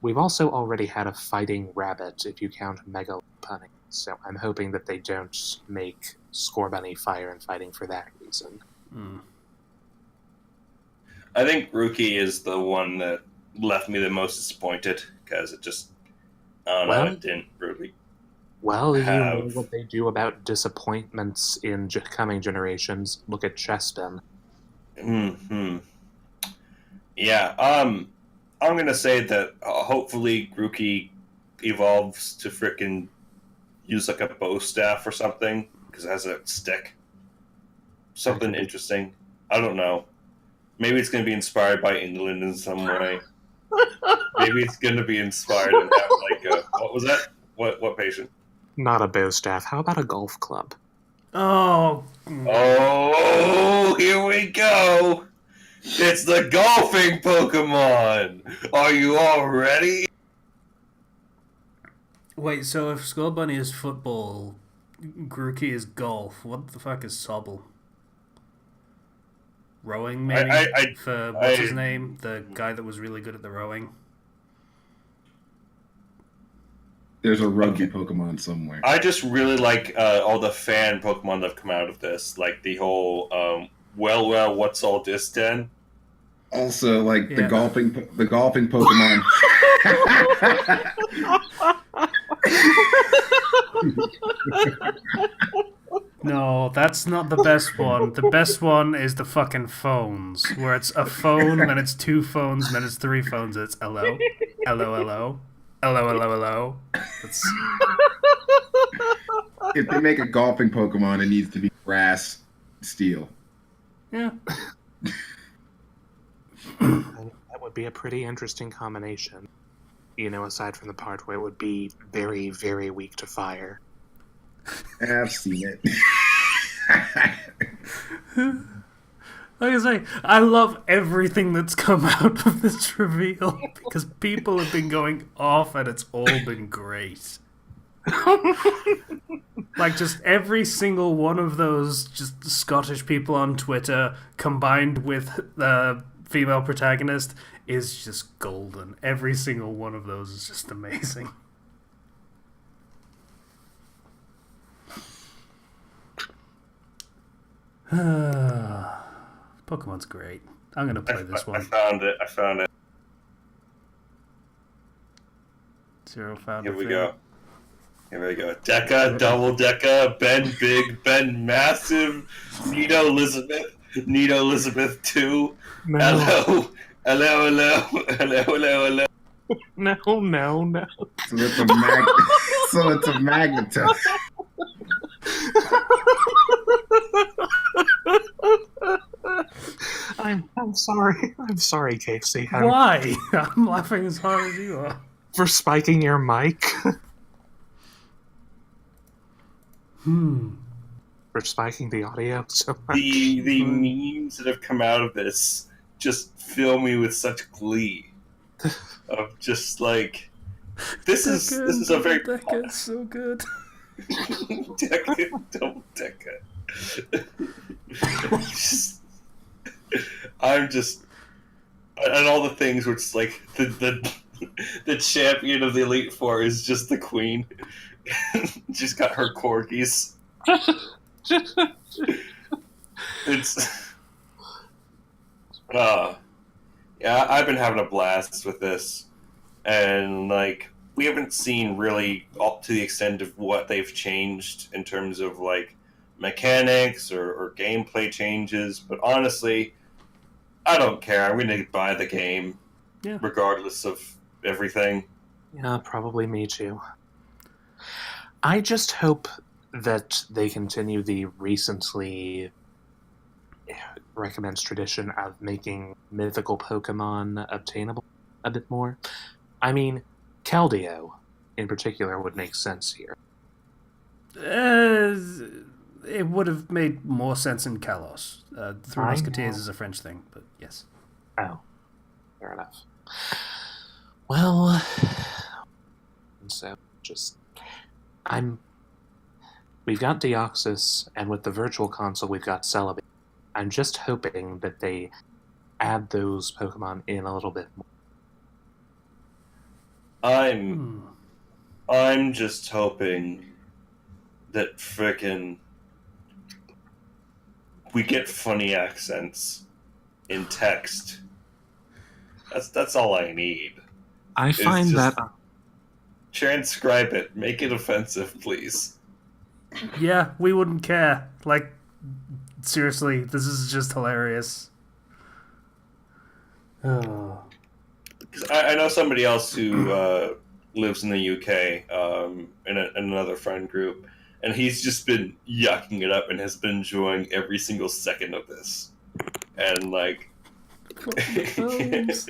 We've also already had a fighting rabbit, if you count Mega Punning. So I'm hoping that they don't make Scorbunny fire and fighting for that reason. I think Grookey is the one that left me the most disappointed, because it just, it didn't really. Well, you know what they do about disappointments in coming generations. Look at Chespin. Yeah, I'm going to say that hopefully Grookey evolves to frickin' use like a bow staff or something, because it has a stick. Something interesting. I don't know. Maybe it's going to be inspired by England in some way. Maybe it's going to be inspired and have like a... What was that? What Patient? Not a bow staff. How about a golf club? Oh, here we go! It's the golfing Pokemon! Are you all ready? Wait, so if Scorbunny is football, Grookey is golf, what the fuck is Sobble? Rowing, maybe? What's his name? The guy that was really good at the rowing? There's a rugby Pokemon somewhere. I just really like all the fan Pokemon that have come out of this. Like the whole, what's all this then? Also, like the golfing Pokemon. No, that's not the best one. The best one is the fucking phones, where it's a phone, then it's two phones, then it's three phones. It's hello, hello, hello, hello, hello, hello. If they make a golfing Pokemon, it needs to be grass steel. Yeah. That would be a pretty interesting combination. Aside from the part where it would be very, very weak to fire. I've seen it. Like I say, I love everything that's come out of this reveal because people have been going off and it's all been great. Like just every single one of those just Scottish people on Twitter combined with the female protagonist is just golden. Every single one of those is just amazing. Pokemon's great. I'm gonna play this one. I found it. Zero found Here it. we go. Deca, Double Deca, Ben Big, Ben Massive, Nito Elizabeth 2. No. Hello. No. So it's a Magneton. I'm sorry. I'm sorry, Casey. Why? I'm laughing as hard as you are. For spiking your mic. For spiking the audio so much. The memes that have come out of this just fill me with such glee. Of just like this is a very Deca is so good. Deca, Double Deca. I'm just and all the things where it's like the the champion of the Elite Four is just the queen. She's got her corgis. It's yeah, I've been having a blast with this, and like we haven't seen really up to the extent of what they've changed in terms of like mechanics or gameplay changes. But honestly, I don't care. I'm going to buy the game, regardless of everything. Yeah, probably me too. I just hope that they continue the recently recommenced tradition of making mythical Pokemon obtainable a bit more. I mean, Keldeo, in particular, would make sense here. It would have made more sense in Kalos. Three Musketeers is a French thing, but yes. Oh, fair enough. Well, so we've got Deoxys, and with the Virtual Console, we've got Celebi. I'm just hoping that they add those Pokemon in a little bit more. I'm just hoping that frickin' we get funny accents in text. That's all I need. I find that transcribe it, make it offensive, please. Yeah, we wouldn't care. Like, seriously, this is just hilarious. Oh. I know somebody else who lives in the UK in another friend group, and he's just been yucking it up and has been enjoying every single second of this. And like, phones.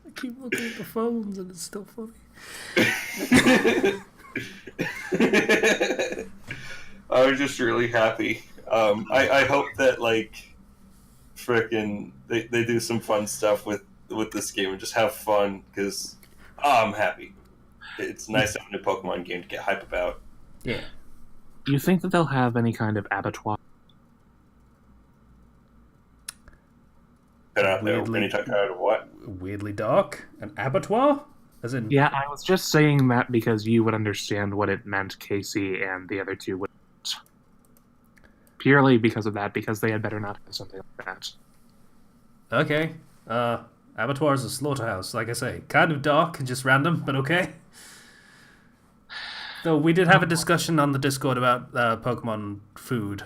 I keep looking at the phones, and it's still funny. I was just really happy. I hope that like, frickin' they do some fun stuff with this game and just have fun because I'm happy. It's nice to have a new Pokemon game to get hype about. Yeah. Do you think that they'll have any kind of abattoir? Cut out there. Any talk out of what? Weirdly dark? An abattoir? As in... Yeah, I was just saying that because you would understand what it meant, Casey, and the other two wouldn't. Purely because of that, because they had better not have something like that. Okay. Abattoir is a slaughterhouse, like I say. Kind of dark and just random, but okay. Though we did have a discussion on the Discord about Pokemon food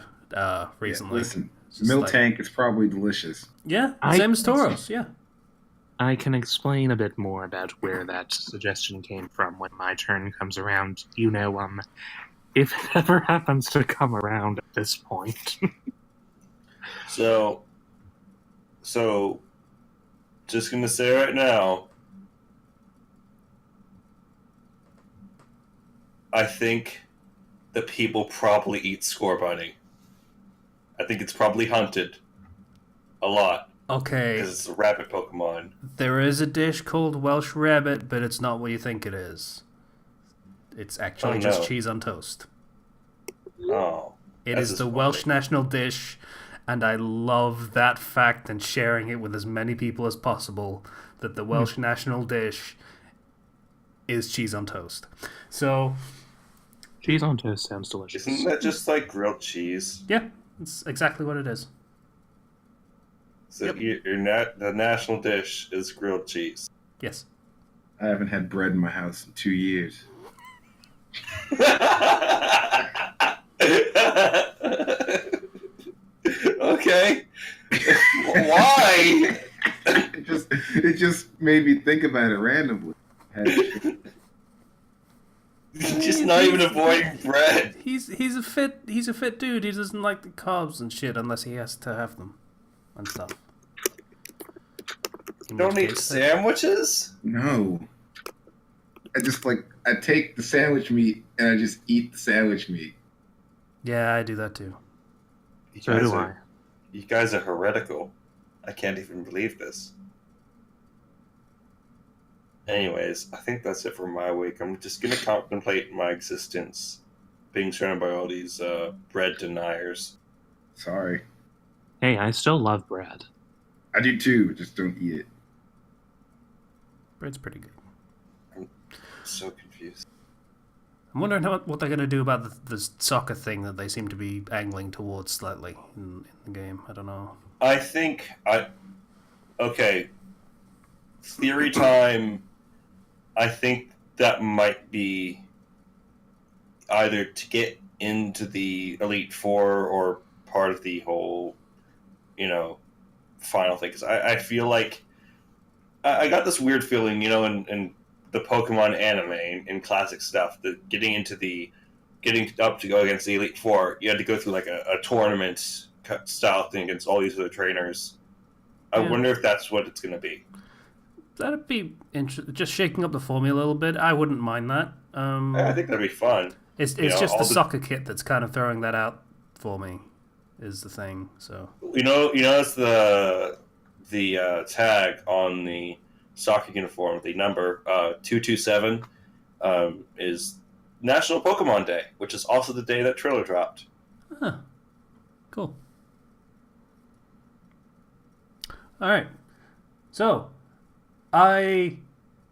recently. Yeah, listen, Miltank is probably delicious. Yeah, same as Tauros, yeah. I can explain a bit more about where that suggestion came from when my turn comes around. You know, if it ever happens to come around at this point. So, just gonna say right now, I think that people probably eat Scorbunny. I think it's probably hunted a lot. Okay. Because it's a rabbit Pokemon. There is a dish called Welsh Rabbit, but it's not what you think it is. It's actually just cheese on toast. Oh. It is the Welsh national dish, and I love that fact and sharing it with as many people as possible, that the Welsh national dish is cheese on toast. So... cheese on toast sounds delicious. Isn't that just like grilled cheese? Yeah, it's exactly what it is. So the national dish is grilled cheese. Yes. I haven't had bread in my house in 2 years. Okay. Why? It just made me think about it randomly. Just not even avoiding bread. He's a fit dude. He doesn't like the carbs and shit unless he has to have them and stuff. Don't eat sandwiches? No. I take the sandwich meat and I just eat the sandwich meat. Yeah, I do that too. So do I. You guys are heretical. I can't even believe this. Anyways, I think that's it for my week. I'm just going to contemplate my existence being surrounded by all these bread deniers. Sorry. Hey, I still love bread. I do too, just don't eat it. Bread's pretty good. So confused. I'm wondering what they're going to do about the soccer thing that they seem to be angling towards slightly in the game. I don't know. I think okay. Theory time. I think that might be either to get into the Elite Four or part of the whole, final thing. Because I feel like I got this weird feeling, in the Pokemon anime and classic stuff, that getting up to go against the Elite Four, you had to go through like a tournament style thing against all these other trainers. I wonder if that's what it's going to be. That'd be just shaking up the formula a little bit. I wouldn't mind that. I think that'd be fun. It's just the soccer kit that's kind of throwing that out for me, is the thing. So it's the tag on the soccer uniform. The number 227 is National Pokemon Day, which is also the day that trailer dropped. Huh. Cool. All right. So, I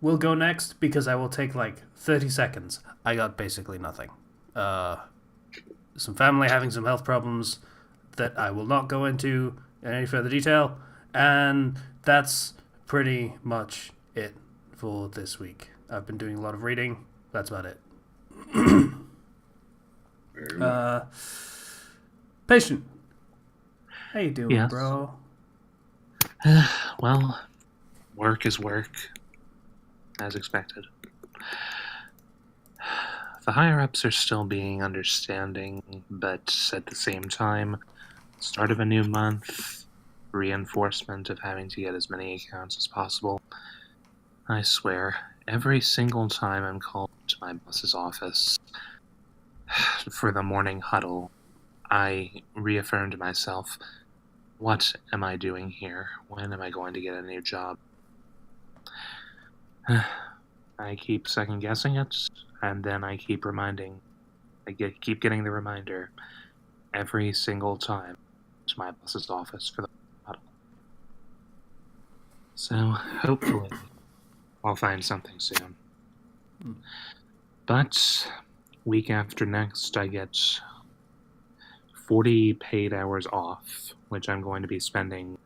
will go next because I will take like 30 seconds. I got basically nothing. Some family having some health problems that I will not go into in any further detail. And that's pretty much it for this week. I've been doing a lot of reading. That's about it. Patient. How you doing, Yes. bro? Well, work is work, as expected. The higher-ups are still being understanding, but at the same time, start of a new month, reinforcement of having to get as many accounts as possible. I swear, every single time I'm called to my boss's office for the morning huddle, I reaffirm to myself, what am I doing here? When am I going to get a new job? I keep second-guessing it, and then I keep keep getting the reminder every single time to my boss's office for the huddle. So, hopefully, I'll find something soon. But, week after next, I get 40 paid hours off, which I'm going to be spending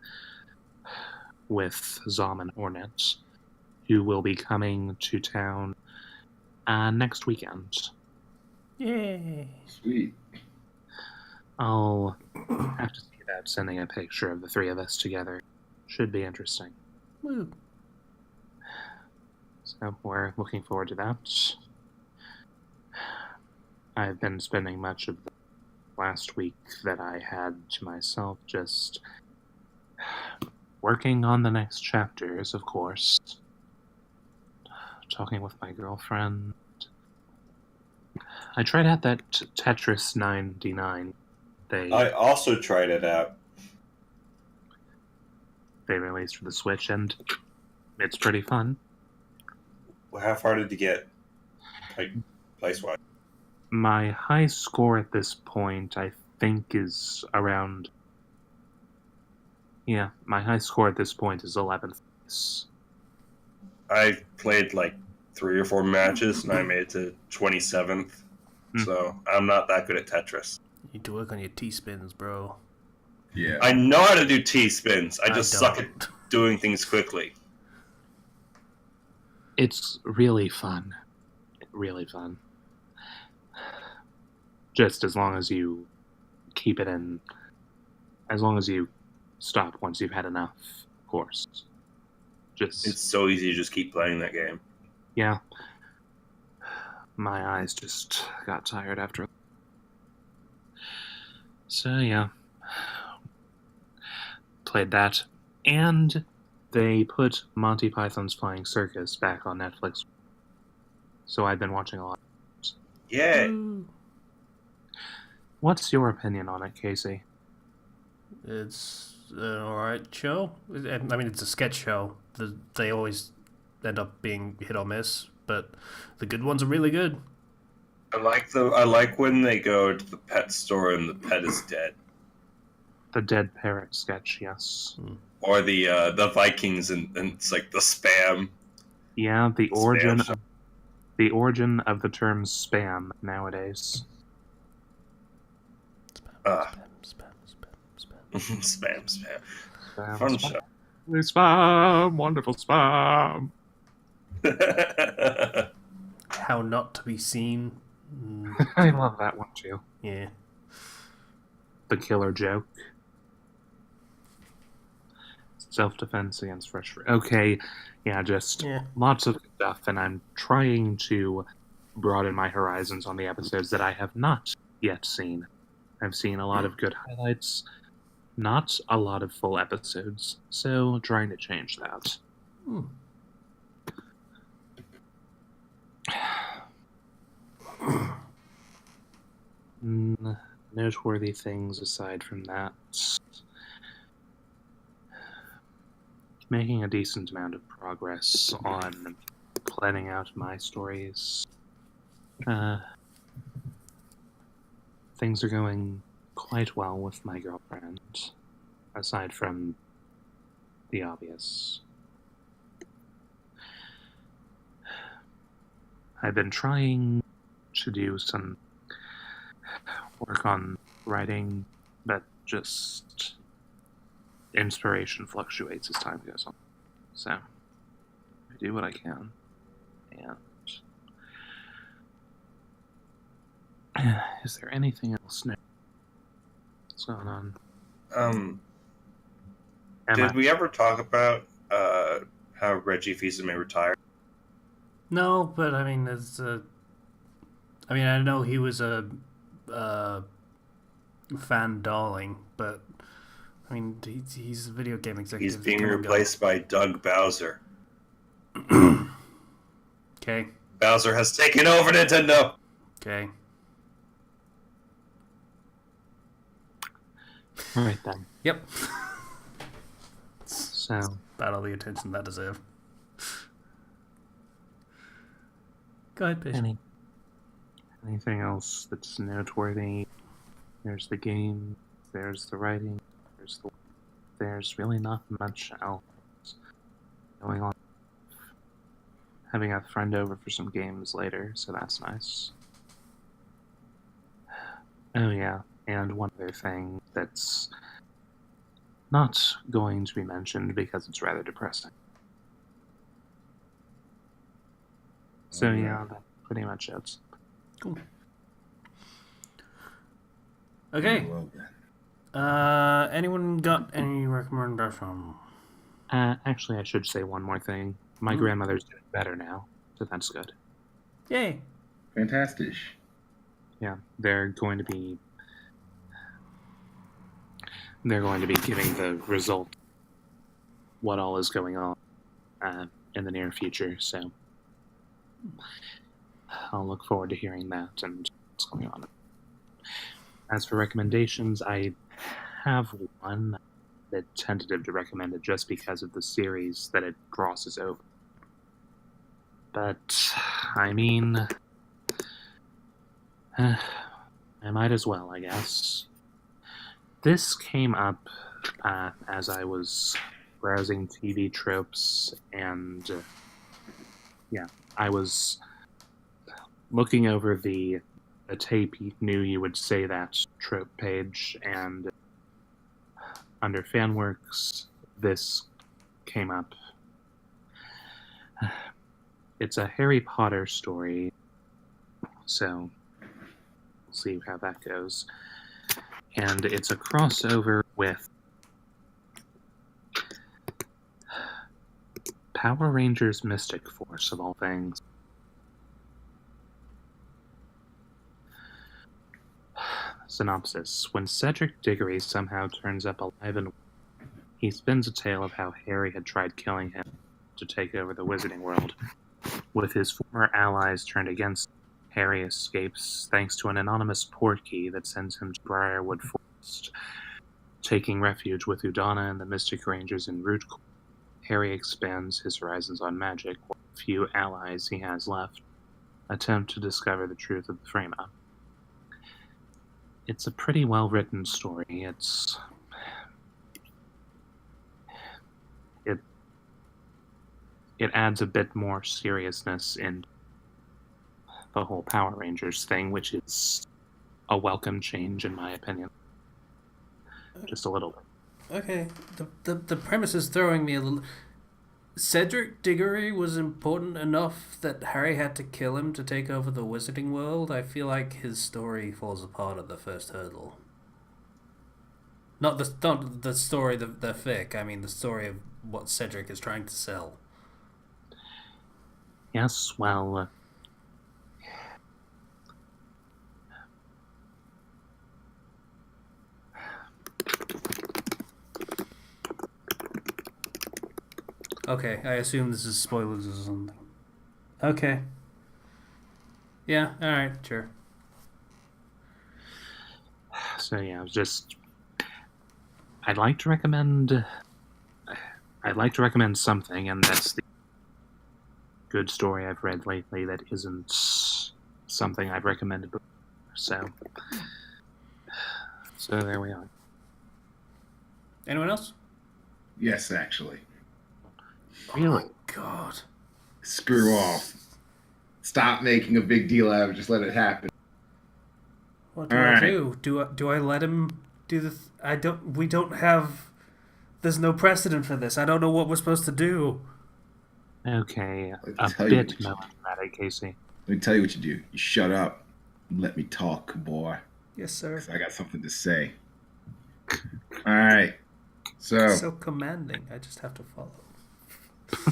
with Zom and Hornet, who will be coming to town next weekend. Yay. Sweet. I'll have to see about sending a picture of the three of us together. Should be interesting. Woo. So we're looking forward to that. I've been spending much of the last week that I had to myself just working on the next chapters, of course. Talking with my girlfriend. I tried out that Tetris 99. I also tried it out. They released for the Switch, and it's pretty fun. How far did you get, like, place-wise? My high score at this point, I think, is around... Yeah, my high score at this point is 11th place. I played, like, 3 or 4 matches, and I made it to 27th. So, I'm not that good at Tetris. You need to work on your T-spins, bro. Yeah. I know how to do T-spins. I just suck at don't. doing things quickly. It's really fun. Really fun. Just as long as you keep it in... As long as you stop once you've had enough, of course. It's so easy to just keep playing that game. Yeah. My eyes just got tired after. So, yeah. Played that. And they put Monty Python's Flying Circus back on Netflix. So I've been watching a lot. Yeah. What's your opinion on it, Casey? It's an alright show. I mean, it's a sketch show. They always end up being hit or miss, but the good ones are really good. I like when they go to the pet store and the pet is dead. The dead parrot sketch, yes. Or the Vikings and it's like the spam. Yeah, the origin show. the origin of the term spam nowadays. Spam. Spam, Fun spam. show. Spam, wonderful spam. How not to be seen. I love that one too. Yeah. The killer joke. Self-defense against fresh fruit. Okay, yeah, just lots of stuff, and I'm trying to broaden my horizons on the episodes that I have not yet seen. I've seen a lot of good highlights, not a lot of full episodes, so trying to change that. Noteworthy things aside from that. Making a decent amount of progress on planning out my stories. Things are going quite well with my girlfriend, aside from the obvious. I've been trying to do some work on writing, but just inspiration fluctuates as time goes on. So I do what I can. And is there anything else new? What's going on? Did we ever talk about how Reggie Fils-Aimé retired? No, but I mean, I know he was a fan darling, but I mean, he's a video game executive. He's being replaced by Doug Bowser. Okay. Bowser has taken over Nintendo. Okay. All right then. Yep. So about all the attention that deserves. Go ahead, please. Anything else that's noteworthy? There's the game. There's the writing. There's really not much else going on. Having a friend over for some games later, so that's nice. Oh yeah, and one other thing that's not going to be mentioned because it's rather depressing. So yeah, that's pretty much it. Cool. Okay. Anyone got any recommendation? Actually, I should say one more thing. My grandmother's doing better now, so that's good. Yay! Fantastic. Yeah, they're going to be giving the result what all is going on in the near future, so I'll look forward to hearing that and what's going on. As for recommendations, I have one bit tentative to recommend it just because of the series that it crosses over. But, I mean, I might as well, I guess. This came up as I was browsing TV tropes, and I was looking over the tape you knew you would say that trope page, and under Fanworks, this came up. It's a Harry Potter story, so we'll see how that goes. And it's a crossover with Power Rangers Mystic Force, of all things. Synopsis. When Cedric Diggory somehow turns up alive and he spins a tale of how Harry had tried killing him to take over the Wizarding World. With his former allies turned against him, Harry escapes thanks to an anonymous portkey that sends him to Briarwood Forest. Taking refuge with Udana and the Mystic Rangers in Root Court, Harry expands his horizons on magic, while the few allies he has left attempt to discover the truth of the frame-up. It's a pretty well-written story. It adds a bit more seriousness in. the whole Power Rangers thing, which is a welcome change in my opinion. Just a little bit. Okay, the premise is throwing me a little. Cedric Diggory was important enough that Harry had to kill him to take over the Wizarding World. I feel like his story falls apart at the first hurdle. Not the story, the fic. I mean the story of what Cedric is trying to sell. Yes, well, Okay, I assume this is spoilers or something. Okay. Yeah, alright, sure. so yeah, I'd like to recommend something, and that's the good story I've read lately that isn't something I've recommended before. So there we are. Anyone else? Yes, actually. Really? Oh, God. Screw off. Stop making a big deal out of it. Just let it happen. What do All I right. do? Do I let him do the? I don't. We don't have. There's no precedent for this. I don't know what we're supposed to do. Okay, Let me a tell you bit what you- melodramatic, Casey. Let me tell you what you do. You shut up and let me talk, boy. Yes, sir. 'Cause I got something to say. All right. So So commanding. I just have to follow.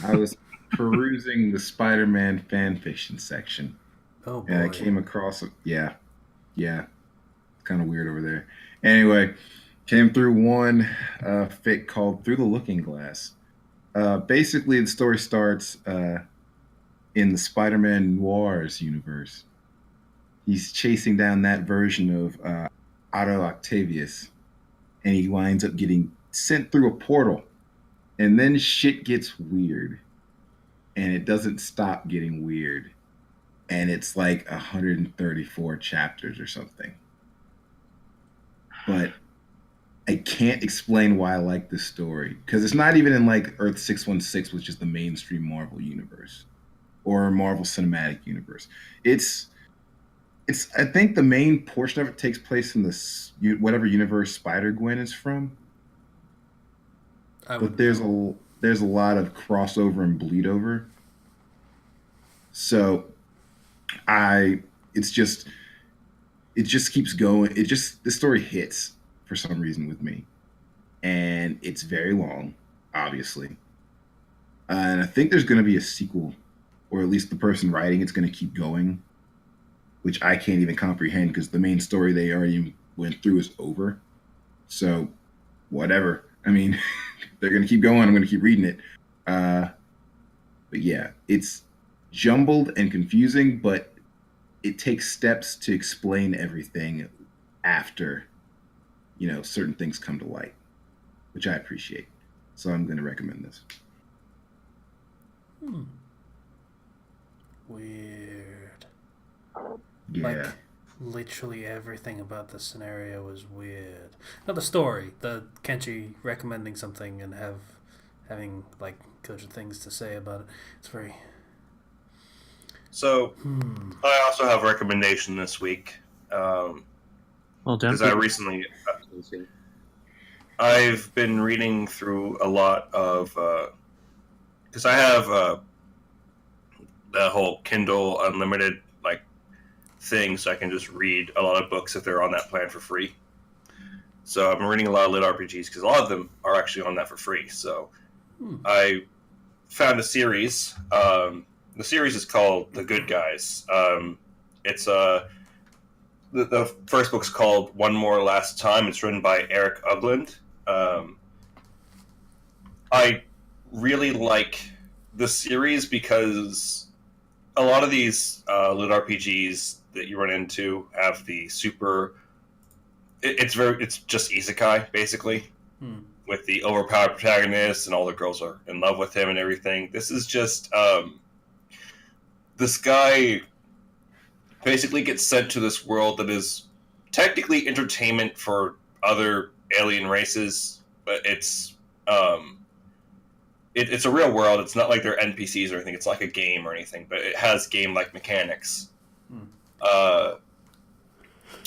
I was perusing the Spider-Man fan fiction section, Oh boy. and I came across yeah, it's kind of weird over there. Anyway, came through one fic called "Through the Looking Glass." Basically, the story starts in the Spider-Man Noirs universe. He's chasing down that version of Otto Octavius, and he winds up getting sent through a portal. And then shit gets weird. And it doesn't stop getting weird. And it's like 134 chapters or something. But I can't explain why I like this story. Because it's not even in like Earth 616, which is the mainstream Marvel universe. Or Marvel Cinematic Universe. It's I think the main portion of it takes place in this whatever universe Spider-Gwen is from. I But would. there's a lot of crossover and bleed over. So it just keeps going. This story hits for some reason with me. And it's very long, obviously. And I think there's going to be a sequel, or at least the person writing it's going to keep going, which I can't even comprehend because the main story they already went through is over. So, whatever. I mean, they're going to keep going. I'm going to keep reading it. But yeah, it's jumbled and confusing, but it takes steps to explain everything after, certain things come to light, which I appreciate. So I'm going to recommend this. Weird. Yeah. Like, literally everything about the scenario was weird. Not the story. The Kenshi recommending something and having like cogent things to say about it. It's very. So, I also have a recommendation this week. Well, don't Because I recently, I've been reading through a lot of, because I have the whole Kindle Unlimited thing, so I can just read a lot of books if they're on that plan for free. So I've been reading a lot of lit RPGs because a lot of them are actually on that for free. So I found a series. The series is called The Good Guys. It's the first book's called One More Last Time. It's written by Eric Ugland. I really like the series because a lot of these lit RPGs that you run into have the super. It's just isekai basically, with the overpowered protagonist and all the girls are in love with him and everything. This is just this guy basically gets sent to this world that is technically entertainment for other alien races, but it's a real world. It's not like they're NPCs or anything. It's like a game or anything, but it has game-like mechanics.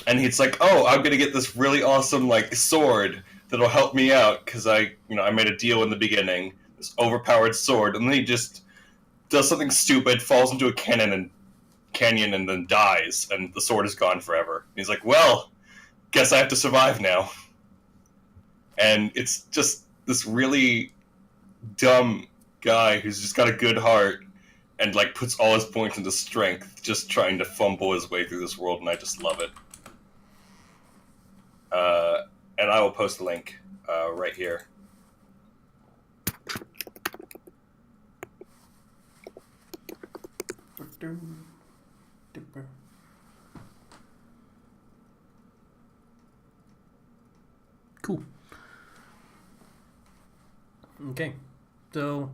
And he's like, "Oh, I'm gonna get this really awesome like sword that'll help me out because I made a deal in the beginning, this overpowered sword." And then he just does something stupid, falls into a canyon, and then dies, and the sword is gone forever. And he's like, "Well, guess I have to survive now." And it's just this really dumb guy who's just got a good heart and like puts all his points into strength, just trying to fumble his way through this world, and I just love it. And I will post the link right here. Cool. Okay. So,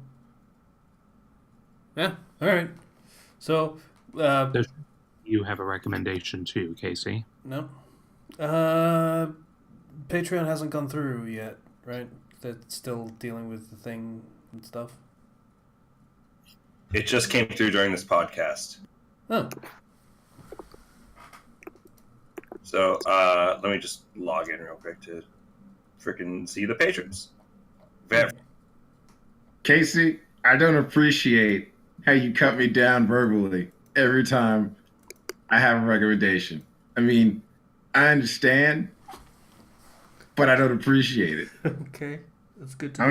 yeah. All right. So, You have a recommendation too, Casey. no. Patreon hasn't gone through yet, right? They're still dealing with the thing and stuff. It just came through during this podcast. Oh. So let me just log in real quick to freaking see the patrons. Casey, I don't appreciate how you cut me down verbally every time I have a recommendation. I mean, I understand, but I don't appreciate it. Okay. That's good to know.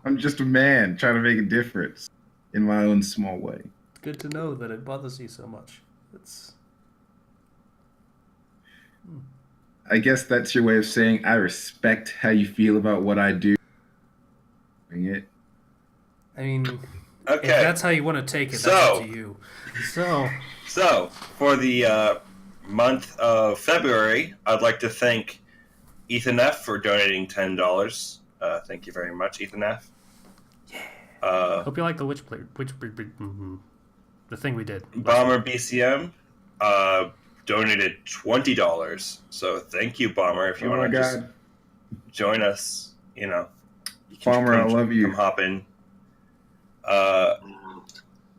I'm just a man trying to make a difference in my own small way. It's good to know that it bothers you so much. It's... I guess that's your way of saying I respect how you feel about what I do. It. I mean, Okay. if that's how you want to take it, that's up to you. So for the month of February, I'd like to thank Ethan F for donating $10. Thank you very much, Ethan F. Hope you like the the thing we did. Bomber BCM donated $20. So thank you, Bomber. If you want to just join us, you can Bomber, I love you. Come hop in.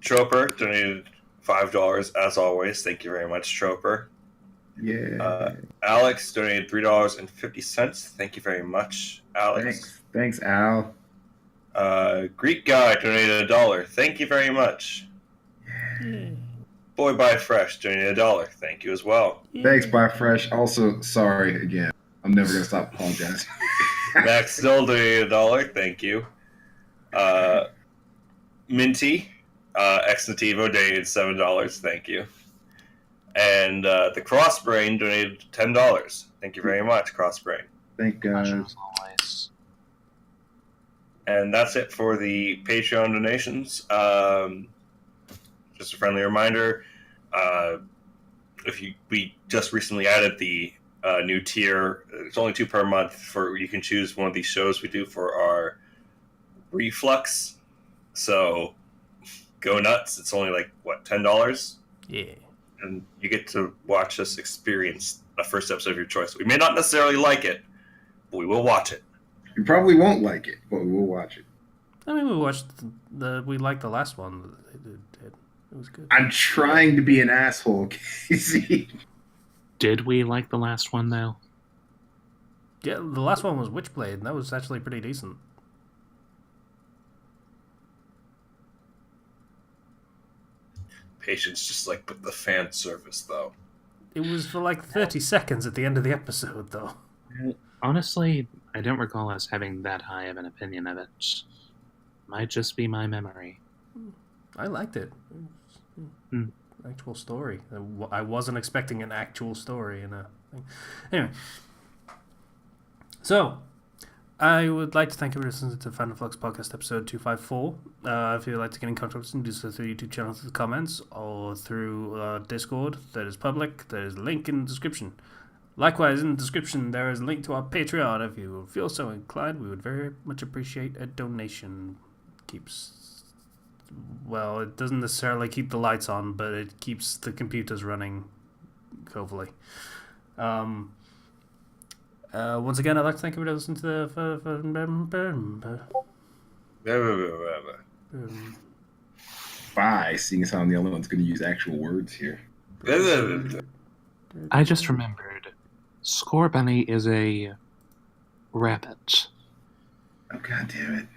Troper donated $5 as always. Thank you very much, Troper. Yeah. Alex donated $3.50. Thank you very much, Alex. Thanks, Al. Greek guy donated $1. Thank you very much. Boy Buy Fresh donated $1. Thank you as well. Thanks, Buy Fresh. Also, sorry again. I'm never gonna stop apologizing. Max still donated $1. Thank you. Minty, ex Nativo donated $7. Thank you. And the Crossbrain donated $10. Thank you very much, Crossbrain. Thank God. As always. And that's it for the Patreon donations. Just a friendly reminder, we just recently added the new tier. It's only $2 per month. You can choose one of these shows we do for our Reflux. So go nuts. It's only like $10? Yeah. And you get to watch us experience the first episode of your choice. We may not necessarily like it, but we will watch it. You probably won't like it, but we will watch it. I mean, we liked the last one that they did. It was good. I'm trying to be an asshole, Casey. Did we like the last one, though? Yeah, the last one was Witchblade, and that was actually pretty decent. Patience just put the fan service, though. It was for 30 seconds at the end of the episode, though. Honestly, I don't recall us having that high of an opinion of it. Might just be my memory. I liked it. Actual story. I wasn't expecting an actual story in a thing. Anyway. So, I would like to thank you for listening to Fandom Flux Podcast episode 254. If you'd like to get in contact with us, do so through YouTube channel, through the comments, or through Discord. That is public. There is a link in the description. Likewise, in the description, there is a link to our Patreon. If you feel so inclined, we would very much appreciate a donation. It doesn't necessarily keep the lights on, but it keeps the computers running, hopefully. Once again, I'd like to thank you for listening to the... Bye, seeing as how I'm the only one's going to use actual words here. I just remembered. Score Bunny is a rabbit. Oh, God damn it.